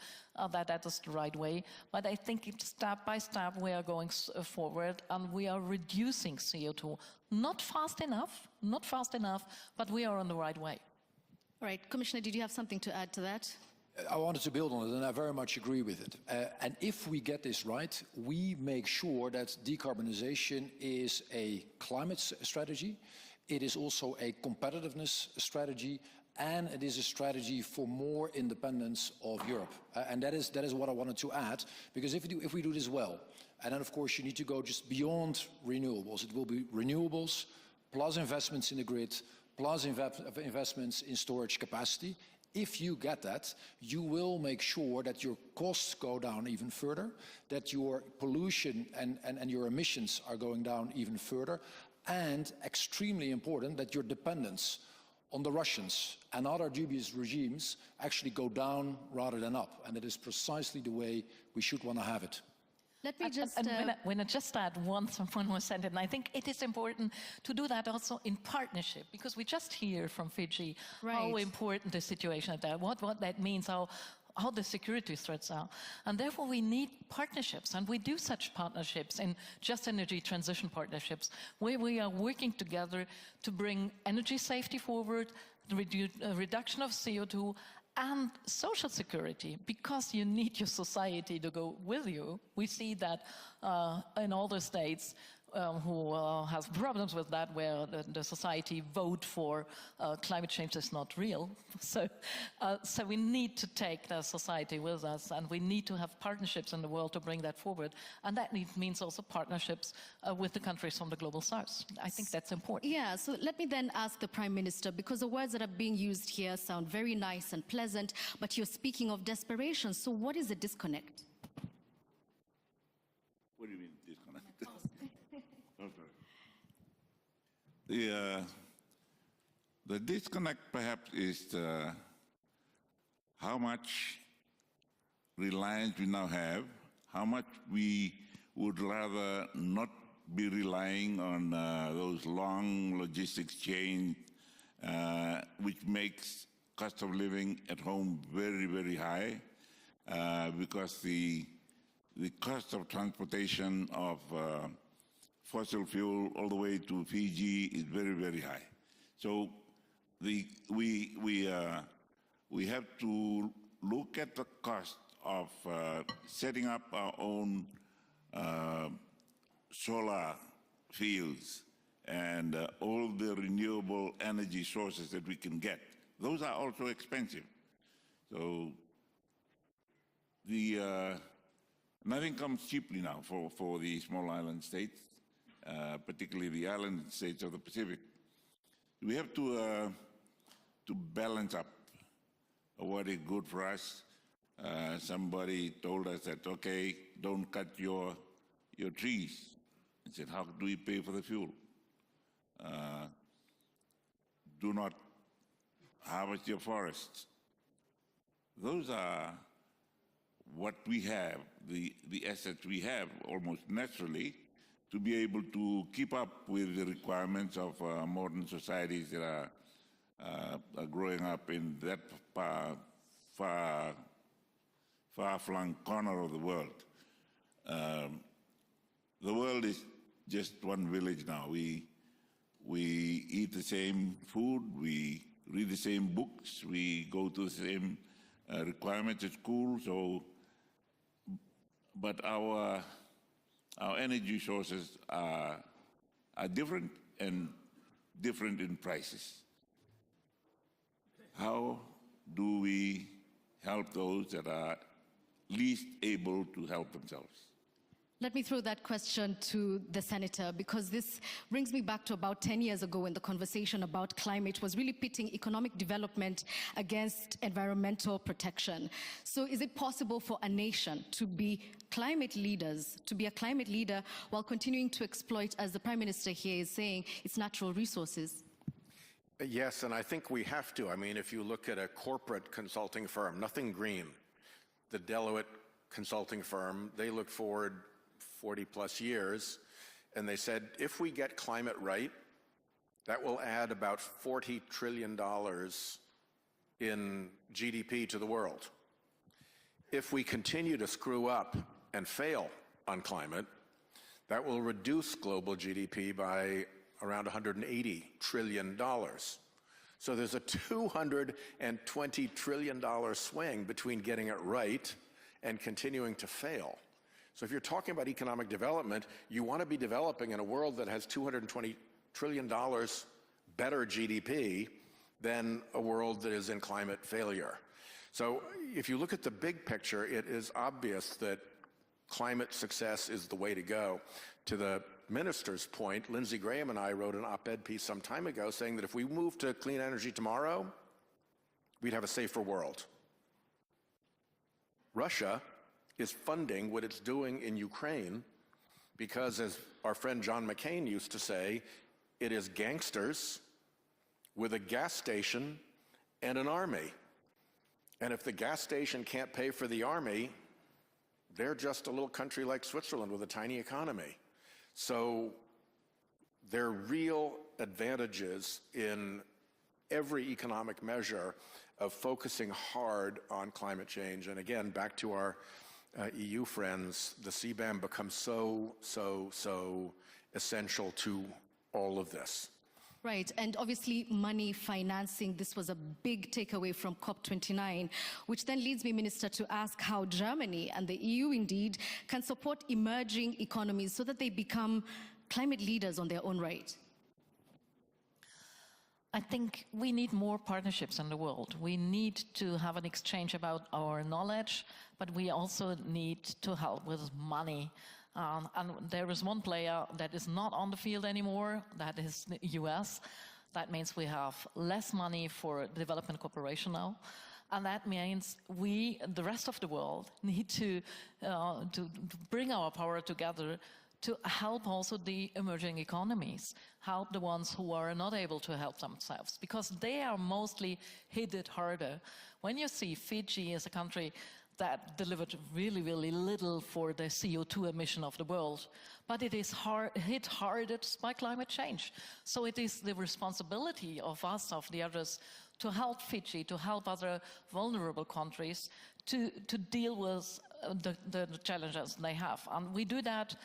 that that is the right way. But I think step by step we are going forward and we are reducing CO2. Not fast enough, but we are on the right way. All right, Commissioner, did you have something to add to that? I wanted to build on it, and I very much agree with it. And if we get this right, we make sure that decarbonization is a climate strategy, it is also a competitiveness strategy, and it is a strategy for more independence of Europe. And that is what I wanted to add, because if we do this well, and then of course you need to go just beyond renewables. It will be renewables, plus investments in the grid, plus investments in storage capacity. If you get that, you will make sure that your costs go down even further, that your pollution and your emissions are going down even further, and extremely important, that your dependence on the Russians and other dubious regimes actually go down rather than up. And that is precisely the way we should want to have it. Let me just... When I just add one more sentence, and I think it is important to do that also in partnership, because we just hear from Fiji how important the situation is there, what that means, how the security threats are. And therefore we need partnerships, and we do such partnerships in just energy transition partnerships, where we are working together to bring energy safety forward, reduction of CO2, and social security, because you need your society to go with you. We see that in all the states who have problems with that, where the society vote for climate change is not real. So we need to take the society with us, and we need to have partnerships in the world to bring that forward. And that means also partnerships with the countries from the global south. I think that's important. Yeah, so let me then ask the Prime Minister, because the words that are being used here sound very nice and pleasant, but you're speaking of desperation. So what is the disconnect? What do you mean disconnect? The disconnect perhaps is how much reliance we now have, how much we would rather not be relying on those long logistics chains, which makes cost of living at home very, very high, because the cost of transportation of fossil fuel all the way to Fiji is very, very high. So we have to look at the cost of setting up our own solar fields and all the renewable energy sources that we can get. Those are also expensive. So nothing comes cheaply now for the small island states, particularly the island states of the Pacific. We have to balance up what is good for us. Somebody told us that, okay, don't cut your trees. I said, how do we pay for the fuel? Do not harvest your forests. Those are what we have, the assets we have almost naturally to be able to keep up with the requirements of modern societies that are growing up in that far-flung corner of the world. The world is just one village now. We eat the same food, we read the same books, we go to the same requirements at school. So, but our energy sources are different and different in prices. How do we help those that are least able to help themselves? Let me throw that question to the Senator, because this brings me back to about 10 years ago when the conversation about climate was really pitting economic development against environmental protection. So is it possible for a nation to be climate leaders, to be a climate leader while continuing to exploit, as the Prime Minister here is saying, its natural resources? Yes, and I think we have to. I mean, if you look at a corporate consulting firm, nothing green, the Deloitte consulting firm, they look forward 40 plus years, and they said, if we get climate right, that will add about $40 trillion in GDP to the world. If we continue to screw up and fail on climate, that will reduce global GDP by around $180 trillion. So there's a $220 trillion swing between getting it right and continuing to fail. So if you're talking about economic development, you want to be developing in a world that has $220 trillion better GDP than a world that is in climate failure. So if you look at the big picture, it is obvious that climate success is the way to go. To the minister's point, Lindsey Graham and I wrote an op-ed piece some time ago saying that if we move to clean energy tomorrow, we'd have a safer world. Russia is funding what it's doing in Ukraine because, as our friend John McCain used to say, it is gangsters with a gas station and an army. And if the gas station can't pay for the army, they're just a little country like Switzerland with a tiny economy. So there are real advantages in every economic measure of focusing hard on climate change. And again, back to our EU friends, the CBAM becomes so essential to all of this. Right, and obviously money, financing, this was a big takeaway from COP29, which then leads me, Minister, to ask how Germany and the EU indeed can support emerging economies so that they become climate leaders on their own right. I think we need more partnerships in the world. We need to have an exchange about our knowledge, but we also need to help with money. And there is one player that is not on the field anymore, that is the US. That means we have less money for development cooperation now. And that means we, the rest of the world, need to bring our power together to help also the emerging economies, help the ones who are not able to help themselves, because they are mostly hit it harder. When you see Fiji as a country that delivered really, really little for the CO2 emission of the world, but it is hit hardest by climate change. So it is the responsibility of us, of the others, to help Fiji, to help other vulnerable countries to deal with the challenges they have. And we do that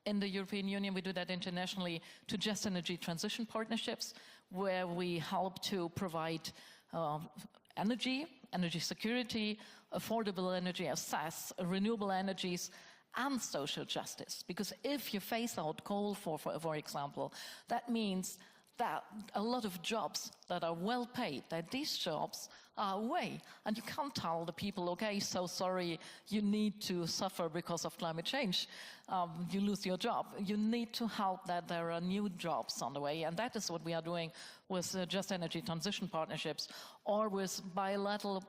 in the European Union, we do that internationally to just energy transition partnerships, where we help to provide energy security, affordable energy access, renewable energies, and social justice. Because if you phase out coal, for example, that means that a lot of jobs that are well paid, that these jobs are away. And you can't tell the people, okay, so sorry, you need to suffer because of climate change. You lose your job. You need to help that there are new jobs on the way. And that is what we are doing with just energy transition partnerships, or with bilateral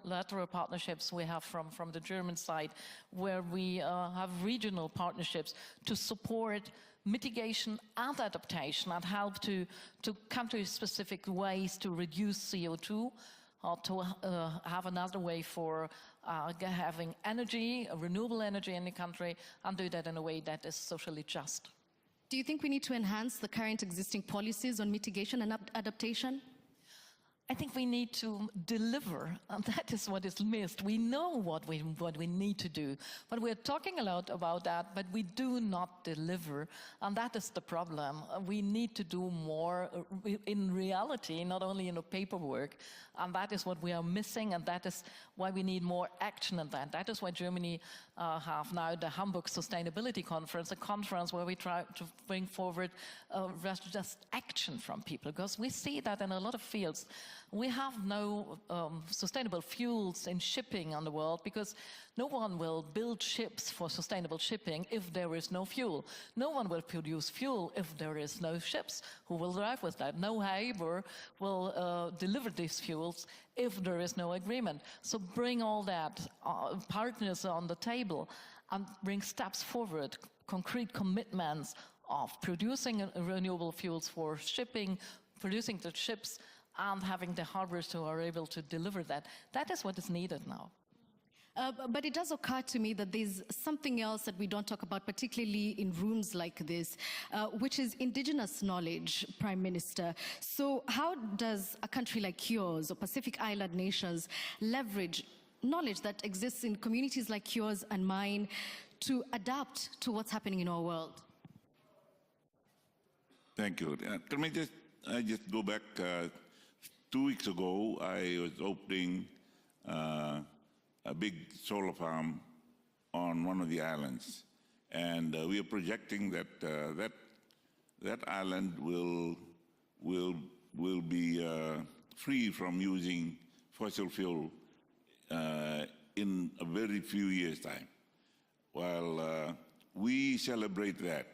partnerships we have from the German side, where we have regional partnerships to support mitigation and adaptation and help to country-specific ways to reduce CO2, or to have another way for having energy, renewable energy in the country, and do that in a way that is socially just. Do you think we need to enhance the current existing policies on mitigation and adaptation? I think we need to deliver, and that is what is missed. We know what we need to do, but we're talking a lot about that, but we do not deliver, and that is the problem. We need to do more in reality, not only in the paperwork, and that is what we are missing, and that is why we need more action in that. That is why Germany have now the Hamburg Sustainability Conference, a conference where we try to bring forward just action from people, because we see that in a lot of fields. We have no sustainable fuels in shipping on the world, because no one will build ships for sustainable shipping if there is no fuel. No one will produce fuel if there is no ships. Who will drive with that? No Haber will deliver these fuels if there is no agreement. So bring all that, partners on the table, and bring steps forward, concrete commitments of producing renewable fuels for shipping, producing the ships, and having the harbours who are able to deliver that. That is what is needed now. But it does occur to me that there's something else that we don't talk about, particularly in rooms like this, which is indigenous knowledge, Prime Minister. So how does a country like yours or Pacific Island nations leverage knowledge that exists in communities like yours and mine to adapt to what's happening in our world? Thank you. Can I just go back? 2 weeks ago, I was opening a big solar farm on one of the islands, and we are projecting that that island will be free from using fossil fuel in a very few years' time. While we celebrate that,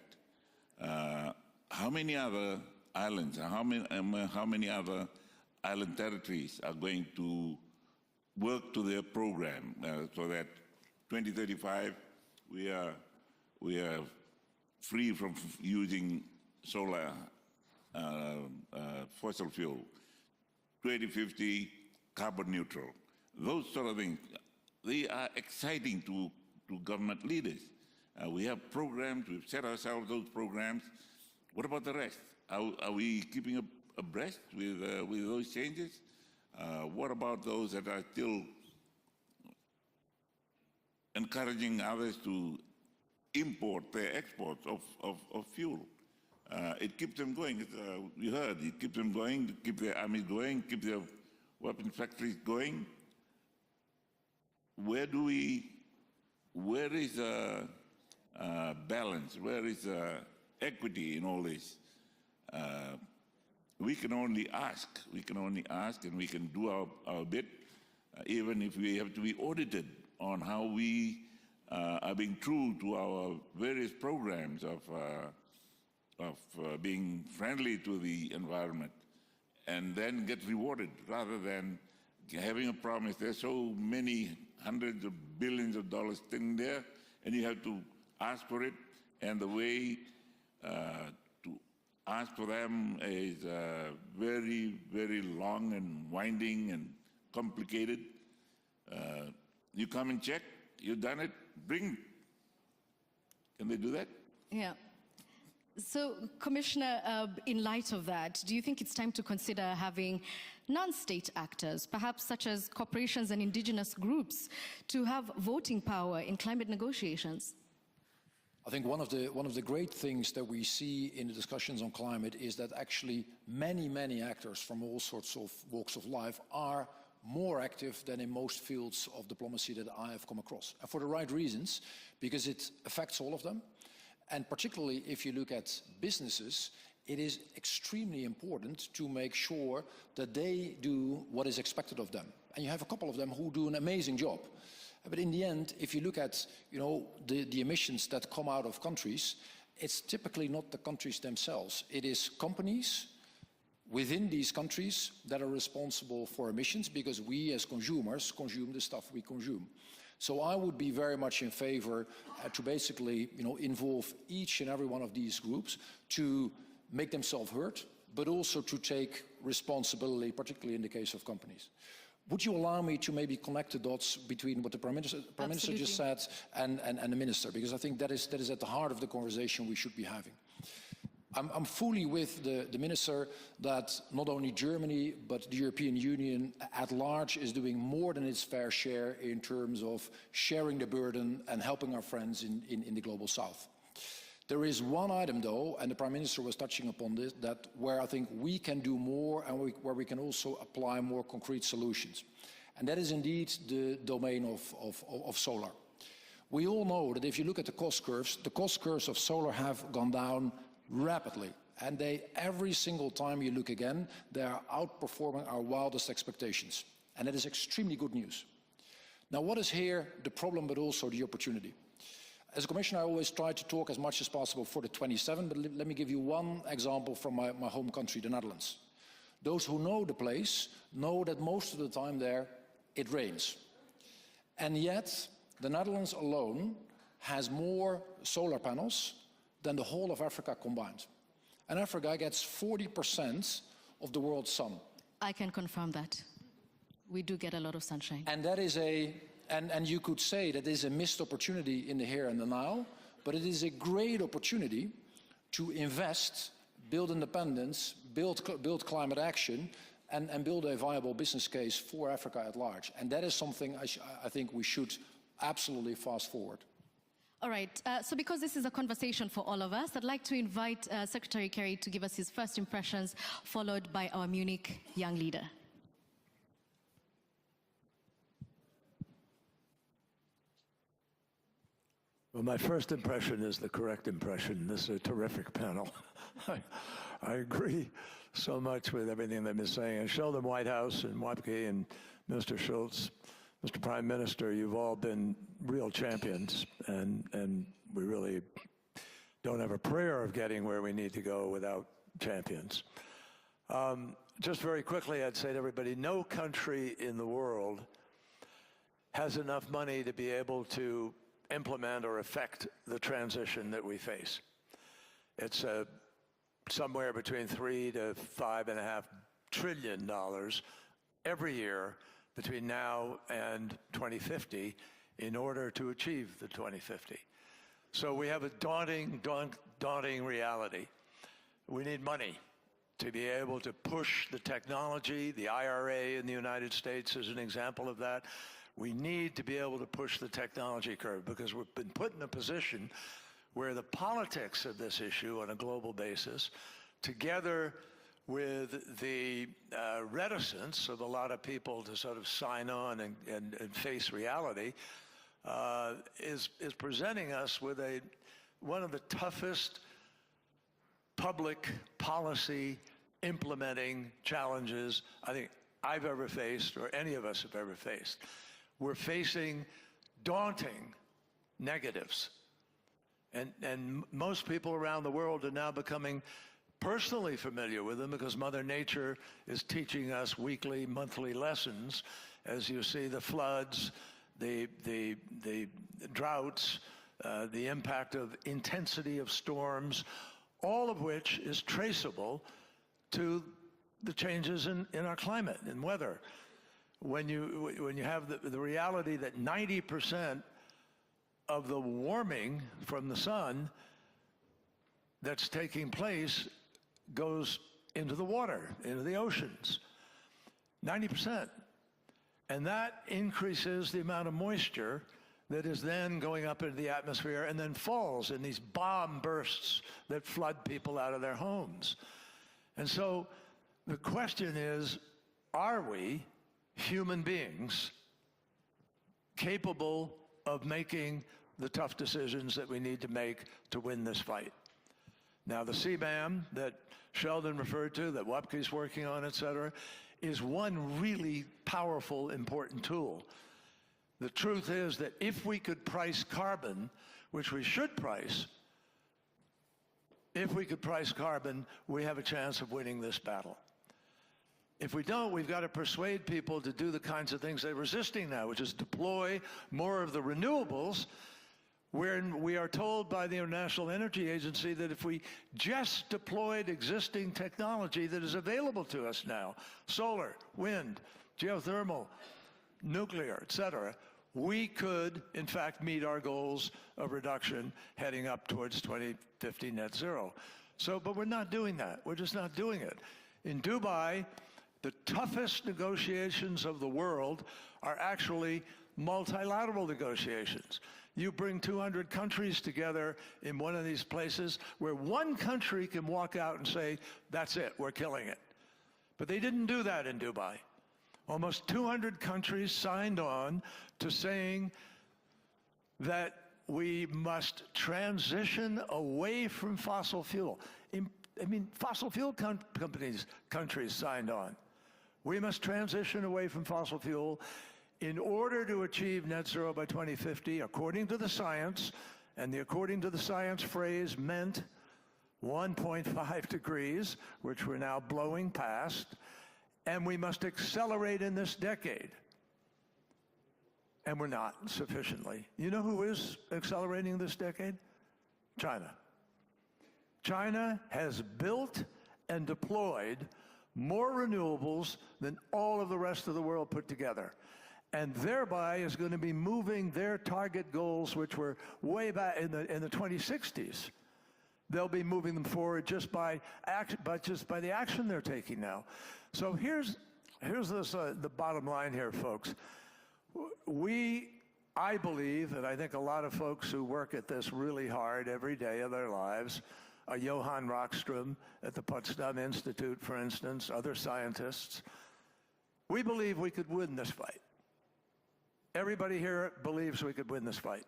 how many other islands, how many other island territories are going to work to their program so that 2035 we are free from using solar fossil fuel, 2050 carbon neutral? Those sort of things, they are exciting to government leaders. We have programs, we've set ourselves those programs. What about the rest? Are we keeping abreast with those changes? What about those that are still encouraging others to import their exports of fuel? It keeps them going. We heard it keeps them going, to keep their armies going, keep their weapons factories going. Where is balance? Where is equity in all this? We can only ask. We can only ask, and we can do our bit, even if we have to be audited on how we are being true to our various programs of being friendly to the environment, and then get rewarded rather than having a promise. There's so many hundreds of billions of dollars sitting there, and you have to ask for it, and the way to ask for them is very, very long and winding and complicated. You come and check, you've done it, bring. Can they do that? Yeah. So, Commissioner, in light of that, do you think it's time to consider having non-state actors, perhaps such as corporations and indigenous groups, to have voting power in climate negotiations? I think one of the great things that we see in the discussions on climate is that actually many actors from all sorts of walks of life are more active than in most fields of diplomacy that I have come across. And for the right reasons, because it affects all of them. And particularly if you look at businesses, it is extremely important to make sure that they do what is expected of them. And you have a couple of them who do an amazing job. But in the end, if you look at the emissions that come out of countries, it's typically not the countries themselves. It is companies within these countries that are responsible for emissions, because we as consumers consume the stuff we consume. So I would be very much in favor to basically involve each and every one of these groups to make themselves heard, but also to take responsibility, particularly in the case of companies. Would you allow me to maybe connect the dots between what the Prime Minister just said and the Minister? Because I think that is at the heart of the conversation we should be having. I'm fully with the Minister that not only Germany, but the European Union at large is doing more than its fair share in terms of sharing the burden and helping our friends in the Global South. There is one item, though, and the Prime Minister was touching upon this, that where I think we can do more and where we can also apply more concrete solutions. And that is indeed the domain of solar. We all know that if you look at the cost curves of solar have gone down rapidly. And every single time you look again, they are outperforming our wildest expectations. And that is extremely good news. Now, what is here the problem, but also the opportunity? As a commissioner, I always try to talk as much as possible for the 27, but let me give you one example from my home country, the Netherlands. Those who know the place know that most of the time there, it rains. And yet, the Netherlands alone has more solar panels than the whole of Africa combined. And Africa gets 40% of the world's sun. I can confirm that. We do get a lot of sunshine. And that is and you could say that is a missed opportunity in the here and the now, but it is a great opportunity to invest, build independence, build climate action, and build a viable business case for Africa at large. And that is something I think we should absolutely fast forward. All right, so because this is a conversation for all of us, I'd like to invite Secretary Kerry to give us his first impressions, followed by our Munich young leader. Well, my first impression is the correct impression. This is a terrific panel. I agree so much with everything they've been saying. And Sheldon Whitehouse and Wapke and Mr. Schultz, Mr. Prime Minister, you've all been real champions, and we really don't have a prayer of getting where we need to go without champions. Just very quickly, I'd say to everybody, no country in the world has enough money to be able to implement or affect the transition that we face. It's somewhere between $3 to $5.5 trillion every year between now and 2050 in order to achieve the 2050. So we have a daunting reality. We need money to be able to push the technology. The IRA in the United States is an example of that. We need to be able to push the technology curve because we've been put in a position where the politics of this issue on a global basis, together with the reticence of a lot of people to sort of sign on and face reality, is presenting us with one of the toughest public policy implementing challenges I think I've ever faced or any of us have ever faced. We're facing daunting negatives. And most people around the world are now becoming personally familiar with them because Mother Nature is teaching us weekly, monthly lessons as you see the floods, the droughts, the impact of intensity of storms, all of which is traceable to the changes in our climate and weather. When you have the reality that 90% of the warming from the sun that's taking place goes into the water, into the oceans, 90%. And that increases the amount of moisture that is then going up into the atmosphere and then falls in these bomb bursts that flood people out of their homes. And so the question is, are we human beings capable of making the tough decisions that we need to make to win this fight? Now, the CBAM that Sheldon referred to, that Wapke's working on, et cetera, is one really powerful, important tool. The truth is that if we could price carbon, which we should price, if we could price carbon, we have a chance of winning this battle. If we don't, we've got to persuade people to do the kinds of things they're resisting now, which is deploy more of the renewables, where we are told by the International Energy Agency that if we just deployed existing technology that is available to us now, solar, wind, geothermal, nuclear, et cetera, we could, in fact, meet our goals of reduction heading up towards 2050 net zero. So, but we're not doing that. We're just not doing it. In Dubai, the toughest negotiations of the world are actually multilateral negotiations. You bring 200 countries together in one of these places where one country can walk out and say, that's it, we're killing it. But they didn't do that in Dubai. Almost 200 countries signed on to saying that we must transition away from fossil fuel. I mean, fossil fuel countries signed on. We must transition away from fossil fuel in order to achieve net zero by 2050, according to the science, and the according to the science phrase meant 1.5 degrees, which we're now blowing past, and we must accelerate in this decade. And we're not sufficiently. You know who is accelerating this decade? China. China has built and deployed more renewables than all of the rest of the world put together. And thereby is going to be moving their target goals, which were way back in the 2060s. They'll be moving them forward just by the action they're taking now. So here's the bottom line here, folks. I believe, and I think a lot of folks who work at this really hard every day of their lives, Johann Rockström at the Potsdam Institute, for instance, other scientists, we believe we could win this fight. Everybody here believes we could win this fight.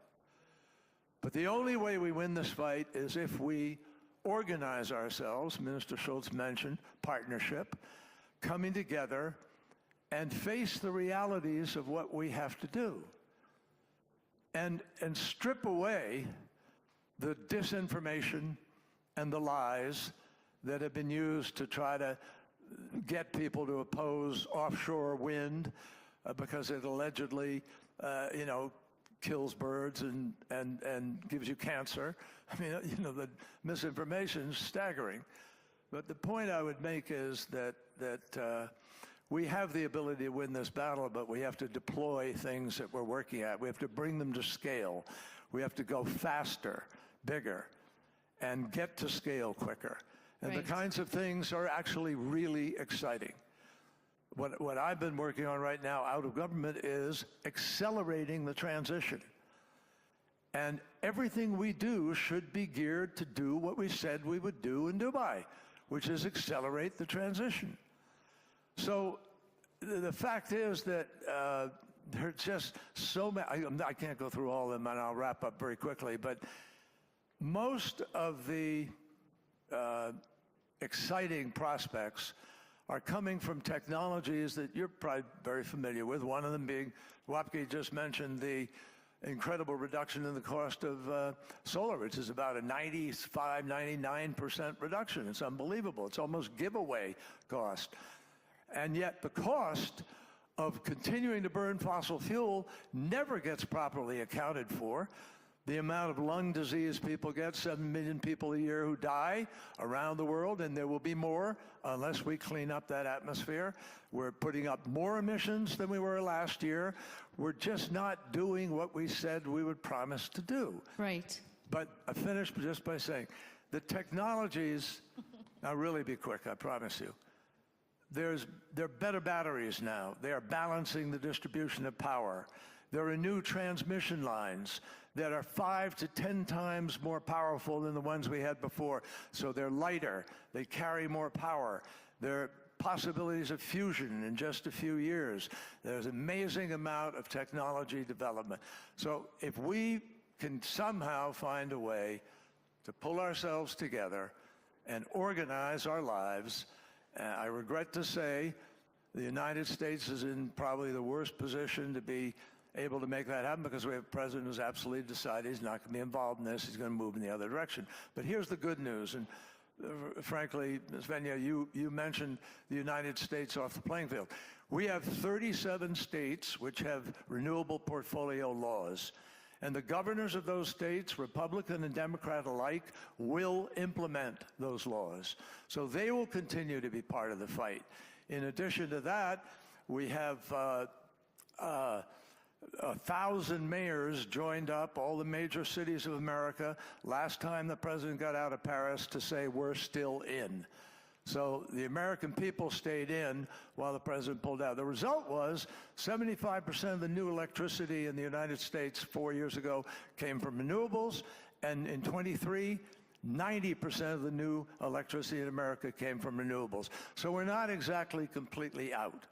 But the only way we win this fight is if we organize ourselves. Minister Schultz mentioned partnership, coming together and face the realities of what we have to do. And strip away the disinformation and the lies that have been used to try to get people to oppose offshore wind because it allegedly, kills birds and gives you cancer. I mean, the misinformation is staggering. But the point I would make is that we have the ability to win this battle, but we have to deploy things that we're working at. We have to bring them to scale. We have to go faster, bigger, and get to scale quicker. And the kinds of things are actually really exciting. What I've been working on right now out of government is accelerating the transition. And everything we do should be geared to do what we said we would do in Dubai, which is accelerate the transition. So the fact is that there are just so many, I can't go through all of them, and I'll wrap up very quickly, but most of the exciting prospects are coming from technologies that you're probably very familiar with. One of them being, Wapke just mentioned, the incredible reduction in the cost of solar, which is about a 95, 99% reduction. It's unbelievable. It's almost giveaway cost. And yet the cost of continuing to burn fossil fuel never gets properly accounted for. The amount of lung disease people get, 7 million people a year who die around the world, and there will be more unless we clean up that atmosphere. We're putting up more emissions than we were last year. We're just not doing what we said we would promise to do. Right. But I finish just by saying, the technologies, I'll really be quick, I promise you. There are better batteries now. They are balancing the distribution of power. There are new transmission lines that are 5 to 10 times more powerful than the ones we had before. So they're lighter, they carry more power. There are possibilities of fusion in just a few years. There's an amazing amount of technology development. So if we can somehow find a way to pull ourselves together and organize our lives, I regret to say the United States is in probably the worst position to be able to make that happen because we have a president who's absolutely decided he's not going to be involved in this. He's going to move in the other direction. But here's the good news, and frankly, Ms. Venya, you mentioned the United States off the playing field. We have 37 states which have renewable portfolio laws, and the governors of those states, Republican and Democrat alike, will implement those laws. So they will continue to be part of the fight. In addition to that, we have 1,000 mayors joined up, all the major cities of America, last time the president got out of Paris to say we're still in. So the American people stayed in while the president pulled out. The result was 75% of the new electricity in the United States 4 years ago came from renewables, and in 23, 90% of the new electricity in America came from renewables. So we're not exactly completely out.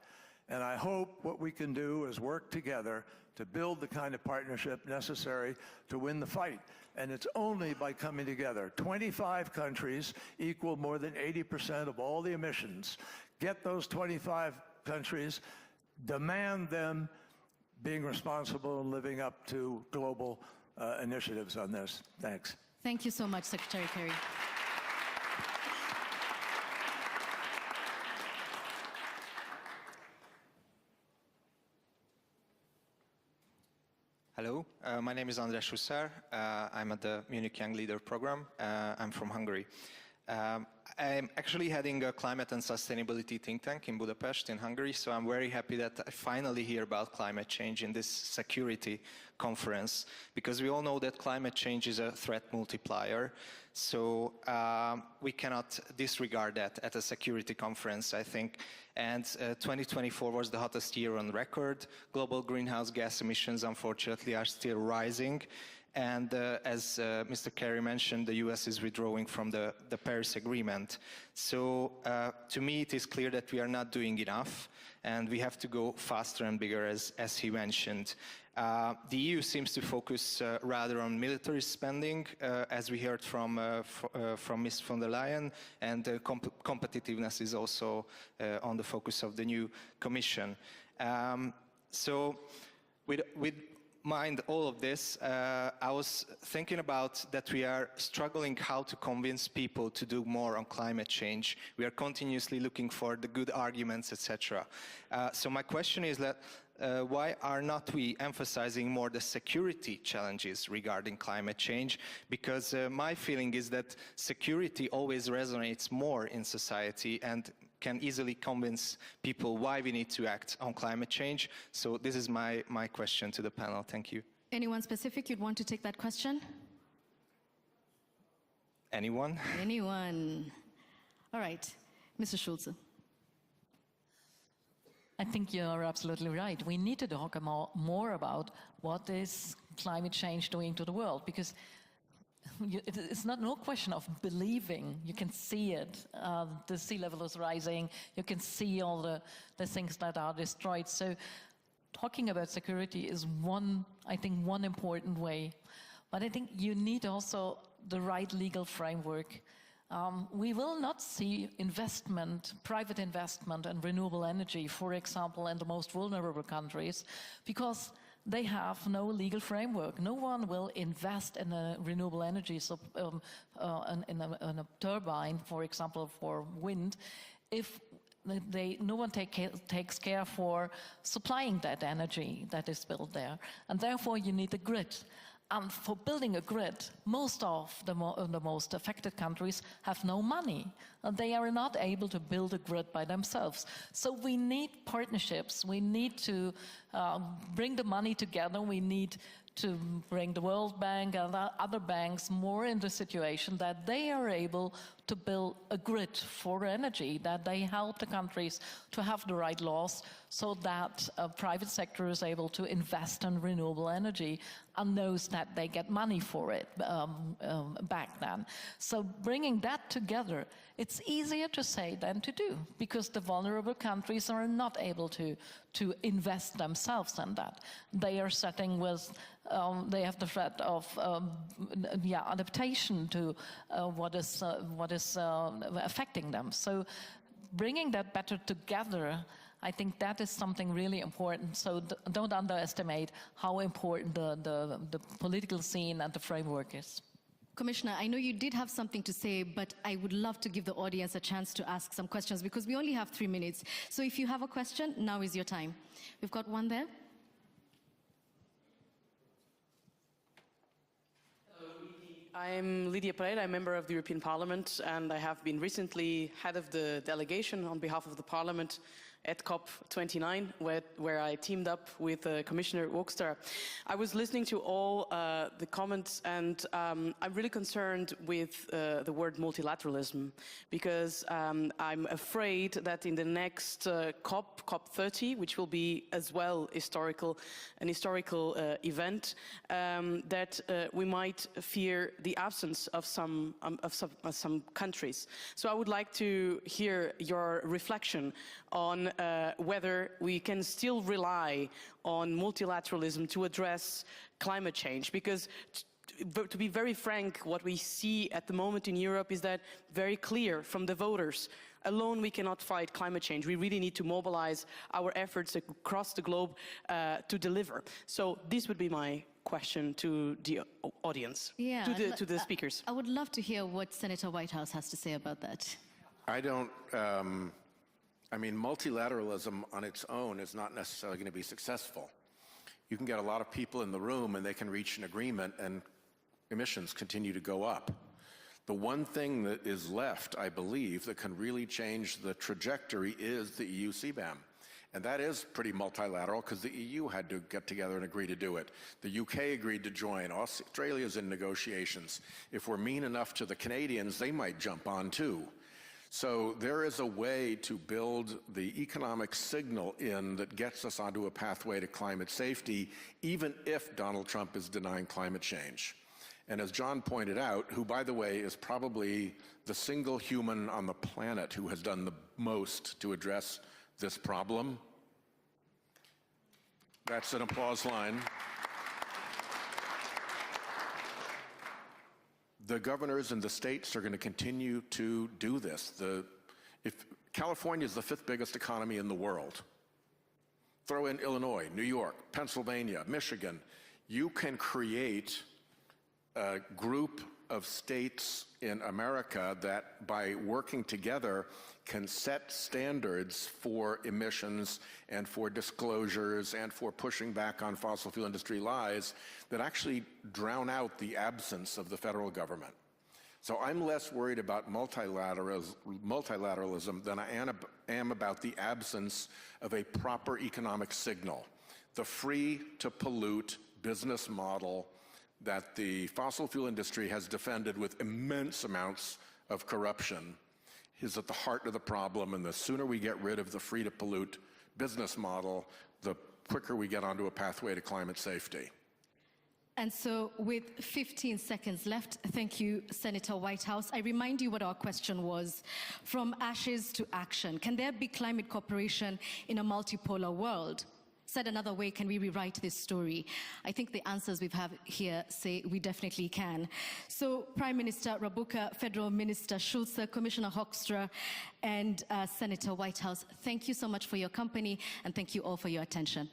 And I hope what we can do is work together to build the kind of partnership necessary to win the fight. And it's only by coming together. 25 countries equal more than 80% of all the emissions. Get those 25 countries, demand them being responsible and living up to global initiatives on this. Thanks. Thank you so much, Secretary Kerry. Hello, my name is András Huszár. I'm at the Munich Young Leader Program. I'm from Hungary. I'm actually heading a climate and sustainability think tank in Budapest, in Hungary, so I'm very happy that I finally hear about climate change in this security conference, because we all know that climate change is a threat multiplier, so we cannot disregard that at a security conference, I think. And 2024 was the hottest year on record. Global greenhouse gas emissions, unfortunately, are still rising. And as Mr. Kerry mentioned, the US is withdrawing from the Paris Agreement. So to me, it is clear that we are not doing enough, and we have to go faster and bigger, as he mentioned. The EU seems to focus rather on military spending, as we heard from Ms. von der Leyen, and competitiveness is also on the focus of the new Commission. So with mind all of this, I was thinking about that we are struggling how to convince people to do more on climate change. We are continuously looking for the good arguments, etc. So my question is that why are not we emphasizing more the security challenges regarding climate change? Because my feeling is that security always resonates more in society and can easily convince people why we need to act on climate change. So this is my question to the panel. Thank you. Anyone specific you'd want to take that question? Anyone? Anyone? All right. Mr. Schulze. I think you're absolutely right. We need to talk more about what is climate change doing to the world, because it's no question of believing. You can see it. The sea level is rising. You can see all the things that are destroyed. So talking about security is I think one important way. But I think you need also the right legal framework. We will not see private investment in renewable energy, for example, in the most vulnerable countries, because they have no legal framework. No one will invest in a renewable energy, in a turbine, for example, for wind, if no one takes care for supplying that energy that is built there. And therefore, you need a grid. And for building a grid, most of the most affected countries have no money. And they are not able to build a grid by themselves. So we need partnerships. We need to bring the money together. We need to bring the World Bank and other banks more in the situation that they are able to build a grid for energy, that they help the countries to have the right laws so that private sector is able to invest in renewable energy and knows that they get money for it back then. So bringing that together, it's easier to say than to do, because the vulnerable countries are not able to invest themselves in that. They are setting with, they have the threat of adaptation to what is affecting them. So bringing that better together, I think that is something really important. So don't underestimate how important the political scene and the framework is. Commissioner, I know you did have something to say, but I would love to give the audience a chance to ask some questions, because we only have 3 minutes. So if you have a question, now is your time. We've got one there. I'm Lydia Pereira, I'm a member of the European Parliament, and I have been recently head of the delegation on behalf of the Parliament at COP29, where I teamed up with Commissioner Hoekstra. I was listening to all the comments, and I'm really concerned with the word multilateralism, because I'm afraid that in the next COP30, which will be as well an historical event, that we might fear the absence of some countries. So I would like to hear your reflection on whether we can still rely on multilateralism to address climate change, because to be very frank, what we see at the moment in Europe is that very clear from the voters. Alone we cannot fight climate change. We really need to mobilize our efforts across the globe to deliver. So this would be my question to the audience, to the speakers. I would love to hear what Senator Whitehouse has to say about that. I mean, multilateralism on its own is not necessarily going to be successful. You can get a lot of people in the room and they can reach an agreement and emissions continue to go up. The one thing that is left, I believe, that can really change the trajectory is the EU CBAM. And that is pretty multilateral because the EU had to get together and agree to do it. The UK agreed to join. Australia's in negotiations. If we're mean enough to the Canadians, they might jump on too. So there is a way to build the economic signal in that gets us onto a pathway to climate safety, even if Donald Trump is denying climate change. And as John pointed out, who, by the way, is probably the single human on the planet who has done the most to address this problem. That's an applause line. The governors and the states are going to continue to do this. If California is the 5th biggest economy in the world, throw in Illinois, New York, Pennsylvania, Michigan, you can create a group of states in America that, by working together, can set standards for emissions and for disclosures and for pushing back on fossil fuel industry lies that actually drown out the absence of the federal government. So I'm less worried about multilateralism than I am about the absence of a proper economic signal. The free-to-pollute business model that the fossil fuel industry has defended with immense amounts of corruption is at the heart of the problem, and the sooner we get rid of the free-to-pollute business model, the quicker we get onto a pathway to climate safety. And so with 15 seconds left, thank you, Senator Whitehouse. I remind you what our question was. From ashes to action, can there be climate cooperation in a multipolar world? Said another way, can we rewrite this story? I think the answers we've had here say we definitely can. So Prime Minister Rabuka, Federal Minister Schulze, Commissioner Hoekstra, and Senator Whitehouse, thank you so much for your company, and thank you all for your attention.